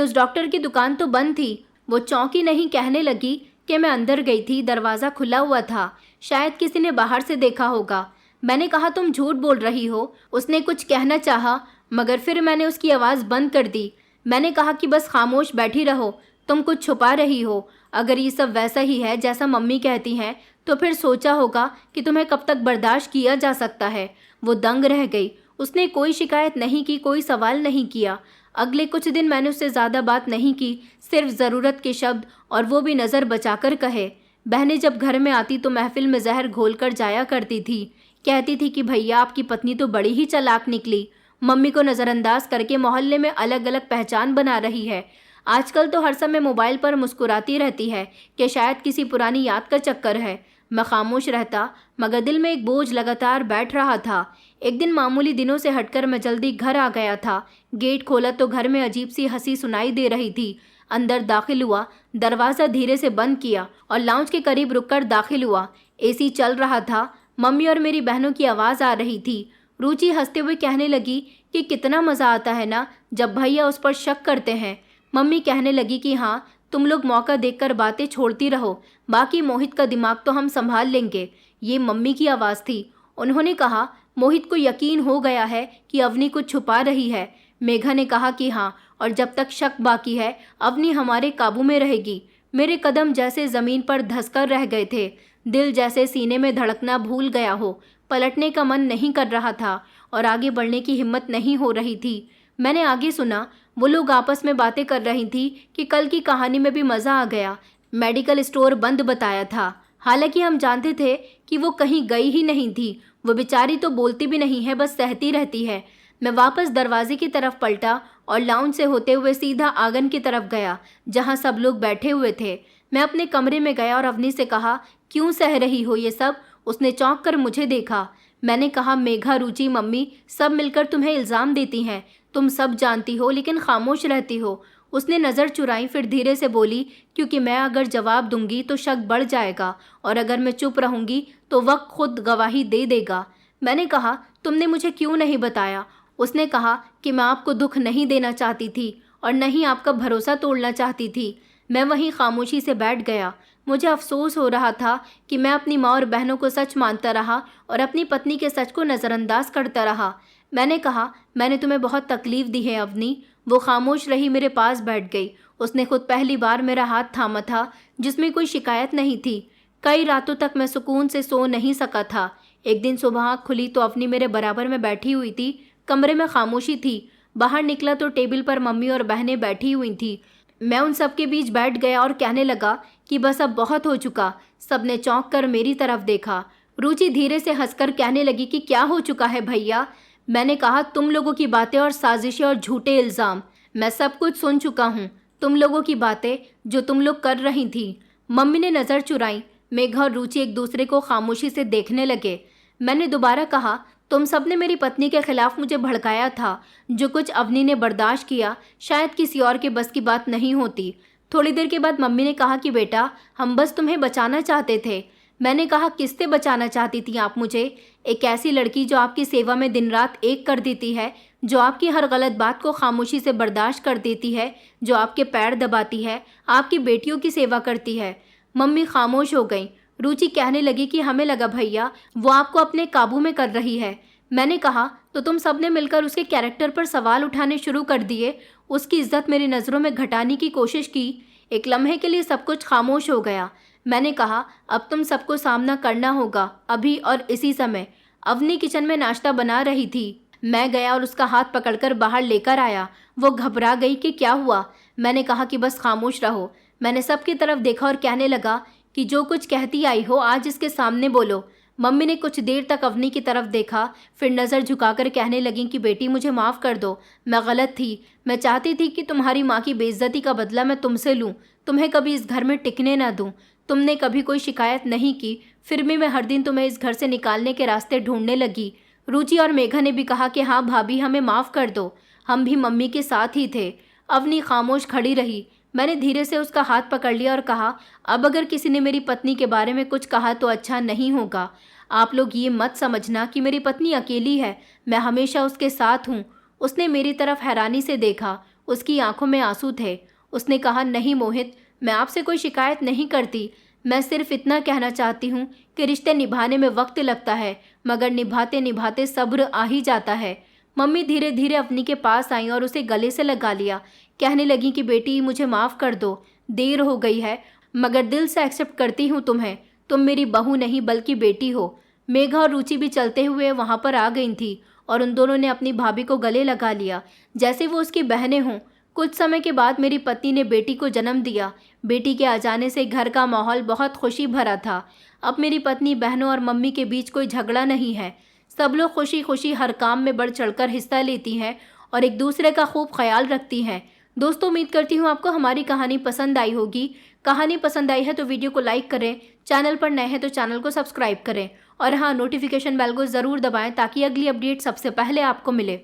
Speaker 1: उस डॉक्टर की दुकान तो बंद थी। वो चौंकी नहीं, कहने लगी कि मैं अंदर गई थी, दरवाज़ा खुला हुआ था, शायद किसी ने बाहर से देखा होगा। मैंने कहा, तुम झूठ बोल रही हो। उसने कुछ कहना चाहा, मगर फिर मैंने उसकी आवाज़ बंद कर दी। मैंने कहा कि बस खामोश बैठी रहो, तुम कुछ छुपा रही हो। अगर ये सब वैसा ही है जैसा मम्मी कहती हैं तो फिर सोचा होगा कि तुम्हें कब तक बर्दाश्त किया जा सकता है। वो दंग रह गई। उसने कोई शिकायत नहीं की, कोई सवाल नहीं किया। अगले कुछ दिन मैंने उससे ज़्यादा बात नहीं की, सिर्फ ज़रूरत के शब्द, और वो भी नज़र बचाकर कहे। बहनें जब घर में आती तो महफिल में जहर घोल कर जाया करती थी। कहती थी कि भैया आपकी पत्नी तो बड़ी ही चालाक निकली, मम्मी को नज़रअंदाज करके मोहल्ले में अलग अलग पहचान बना रही है। आजकल तो हर समय मोबाइल पर मुस्कुराती रहती है कि शायद किसी पुरानी याद का चक्कर है। मैं खामोश रहता, मगर दिल में एक बोझ लगातार बैठ रहा था। एक दिन मामूली दिनों से हटकर मैं जल्दी घर आ गया था। गेट खोला तो घर में अजीब सी हंसी सुनाई दे रही थी। अंदर दाखिल हुआ, दरवाज़ा धीरे से बंद किया और लाउंज के करीब रुककर दाखिल हुआ। एसी चल रहा था। मम्मी और मेरी बहनों की आवाज़ आ रही थी। रुचि हंसते हुए कहने लगी कि कितना मज़ा आता है ना जब भैया उस पर शक करते हैं। मम्मी कहने लगी कि हाँ, तुम लोग मौका देखकर बातें छोड़ती रहो, बाकी मोहित का दिमाग तो हम संभाल लेंगे। ये मम्मी की आवाज़ थी। उन्होंने कहा, मोहित को यकीन हो गया है कि अवनी कुछ छुपा रही है। मेघा ने कहा कि हाँ, और जब तक शक बाकी है अवनी हमारे काबू में रहेगी। मेरे कदम जैसे ज़मीन पर धंसकर रह गए थे। दिल जैसे सीने में धड़कना भूल गया हो। पलटने का मन नहीं कर रहा था और आगे बढ़ने की हिम्मत नहीं हो रही थी। मैंने आगे सुना, वो लोग आपस में बातें कर रही थी कि कल की कहानी में भी मज़ा आ गया। मेडिकल स्टोर बंद बताया था। हालांकि हम जानते थे कि वो कहीं गई ही नहीं थी। वो बेचारी तो बोलती भी नहीं है, बस सहती रहती है। मैं वापस दरवाजे की तरफ पलटा और लाउंज से होते हुए सीधा आंगन की तरफ गया जहाँ सब लोग बैठे हुए थे। मैं अपने कमरे में गया और अवनी से कहा, क्यों सह रही हो ये सब? उसने चौंक कर मुझे देखा। मैंने कहा, मेघा, रुचि, मम्मी सब मिलकर तुम्हें इल्ज़ाम देती हैं। तुम सब जानती हो लेकिन खामोश रहती हो। उसने नज़र चुराई, फिर धीरे से बोली, क्योंकि मैं अगर जवाब दूंगी तो शक बढ़ जाएगा और अगर मैं चुप रहूंगी तो वक्त खुद गवाही दे देगा। मैंने कहा, तुमने मुझे क्यों नहीं बताया? उसने कहा कि मैं आपको दुख नहीं देना चाहती थी और न ही आपका भरोसा तोड़ना चाहती थी। मैं वहीं खामोशी से बैठ गया। मुझे अफसोस हो रहा था कि मैं अपनी माँ और बहनों को सच मानता रहा और अपनी पत्नी के सच को नज़रअंदाज करता रहा। मैंने कहा, मैंने तुम्हें बहुत तकलीफ़ दी है अवनी। वो खामोश रही, मेरे पास बैठ गई। उसने खुद पहली बार मेरा हाथ थामा था जिसमें कोई शिकायत नहीं थी। कई रातों तक मैं सुकून से सो नहीं सका था। एक दिन सुबह आँख खुली तो अवनी मेरे बराबर में बैठी हुई थी। कमरे में खामोशी थी। बाहर निकला तो टेबल पर मम्मी और बहनें बैठी हुई थी। मैं उन सब के बीच बैठ गया और कहने लगा कि बस अब बहुत हो चुका। सबने चौंक कर मेरी तरफ देखा। रुचि धीरे से हंसकर कहने लगी कि क्या हो चुका है भैया? मैंने कहा, तुम लोगों की बातें और साजिशें और झूठे इल्ज़ाम। मैं सब कुछ सुन चुका हूँ। तुम लोगों की बातें जो तुम लोग कर रही थी। मम्मी ने नज़र चुराई। मेघा और रुचि एक दूसरे को खामोशी से देखने लगे। मैंने दोबारा कहा, तुम सब ने मेरी पत्नी के खिलाफ मुझे भड़काया था। जो कुछ अवनी ने बर्दाश्त किया शायद किसी और के बस की बात नहीं होती। थोड़ी देर के बाद मम्मी ने कहा कि बेटा, हम बस तुम्हें बचाना चाहते थे। मैंने कहा, किससे बचाना चाहती थी आप मुझे? एक ऐसी लड़की जो आपकी सेवा में दिन रात एक कर देती है, जो आपकी हर गलत बात को खामोशी से बर्दाश्त कर देती है, जो आपके पैर दबाती है, आपकी बेटियों की सेवा करती है। मम्मी खामोश हो गई। रुचि कहने लगी कि हमें लगा भैया वो आपको अपने काबू में कर रही है। मैंने कहा, तो तुम सब ने मिलकर उसके कैरेक्टर पर सवाल उठाने शुरू कर दिए, उसकी इज्जत मेरी नज़रों में घटाने की कोशिश की। एक लम्हे के लिए सब कुछ खामोश हो गया। मैंने कहा, अब तुम सबको सामना करना होगा, अभी और इसी समय। अवनी किचन में नाश्ता बना रही थी। मैं गया और उसका हाथ पकड़कर बाहर लेकर आया। वो घबरा गई कि क्या हुआ? मैंने कहा कि बस खामोश रहो। मैंने सबकी तरफ देखा और कहने लगा कि जो कुछ कहती आई हो आज इसके सामने बोलो। मम्मी ने कुछ देर तक अवनी की तरफ देखा, फिर नज़र झुकाकर कहने लगी कि बेटी मुझे माफ़ कर दो, मैं गलत थी। मैं चाहती थी कि तुम्हारी माँ की बेइज्जती का बदला मैं तुमसे लूँ, तुम्हें कभी इस घर में टिकने ना दूँ। तुमने कभी कोई शिकायत नहीं की, फिर भी मैं हर दिन तुम्हें इस घर से निकालने के रास्ते ढूंढने लगी। रुचि और मेघा ने भी कहा कि हाँ भाभी हमें माफ़ कर दो, हम भी मम्मी के साथ ही थे। अवनी खामोश खड़ी रही। मैंने धीरे से उसका हाथ पकड़ लिया और कहा, अब अगर किसी ने मेरी पत्नी के बारे में कुछ कहा तो अच्छा नहीं होगा। आप लोग ये मत समझना कि मेरी पत्नी अकेली है, मैं हमेशा उसके साथ हूँ। उसने मेरी तरफ हैरानी से देखा, उसकी आंखों में आंसू थे। उसने कहा, नहीं मोहित, मैं आपसे कोई शिकायत नहीं करती, मैं सिर्फ इतना कहना चाहती हूँ कि रिश्ते निभाने में वक्त लगता है, मगर निभाते निभाते सब्र आ ही जाता है। मम्मी धीरे धीरे अवनी के पास आई और उसे गले से लगा लिया। कहने लगी कि बेटी मुझे माफ़ कर दो, देर हो गई है, मगर दिल से एक्सेप्ट करती हूँ तुम्हें, तुम मेरी बहू नहीं बल्कि बेटी हो। मेघा और रुचि भी चलते हुए वहाँ पर आ गई थी और उन दोनों ने अपनी भाभी को गले लगा लिया जैसे वो उसकी बहनें हों। कुछ समय के बाद मेरी पत्नी ने बेटी को जन्म दिया। बेटी के आ जाने से घर का माहौल बहुत खुशी भरा था। अब मेरी पत्नी, बहनों और मम्मी के बीच कोई झगड़ा नहीं है। सब लोग खुशी खुशी हर काम में बढ़ चढ़कर हिस्सा लेती हैं और एक दूसरे का खूब ख्याल रखती हैं। दोस्तों, उम्मीद करती हूँ आपको हमारी कहानी पसंद आई होगी। कहानी पसंद आई है तो वीडियो को लाइक करें, चैनल पर नए हैं तो चैनल को सब्सक्राइब करें और हाँ, नोटिफिकेशन बेल को ज़रूर दबाएं ताकि अगली अपडेट सबसे पहले आपको मिले।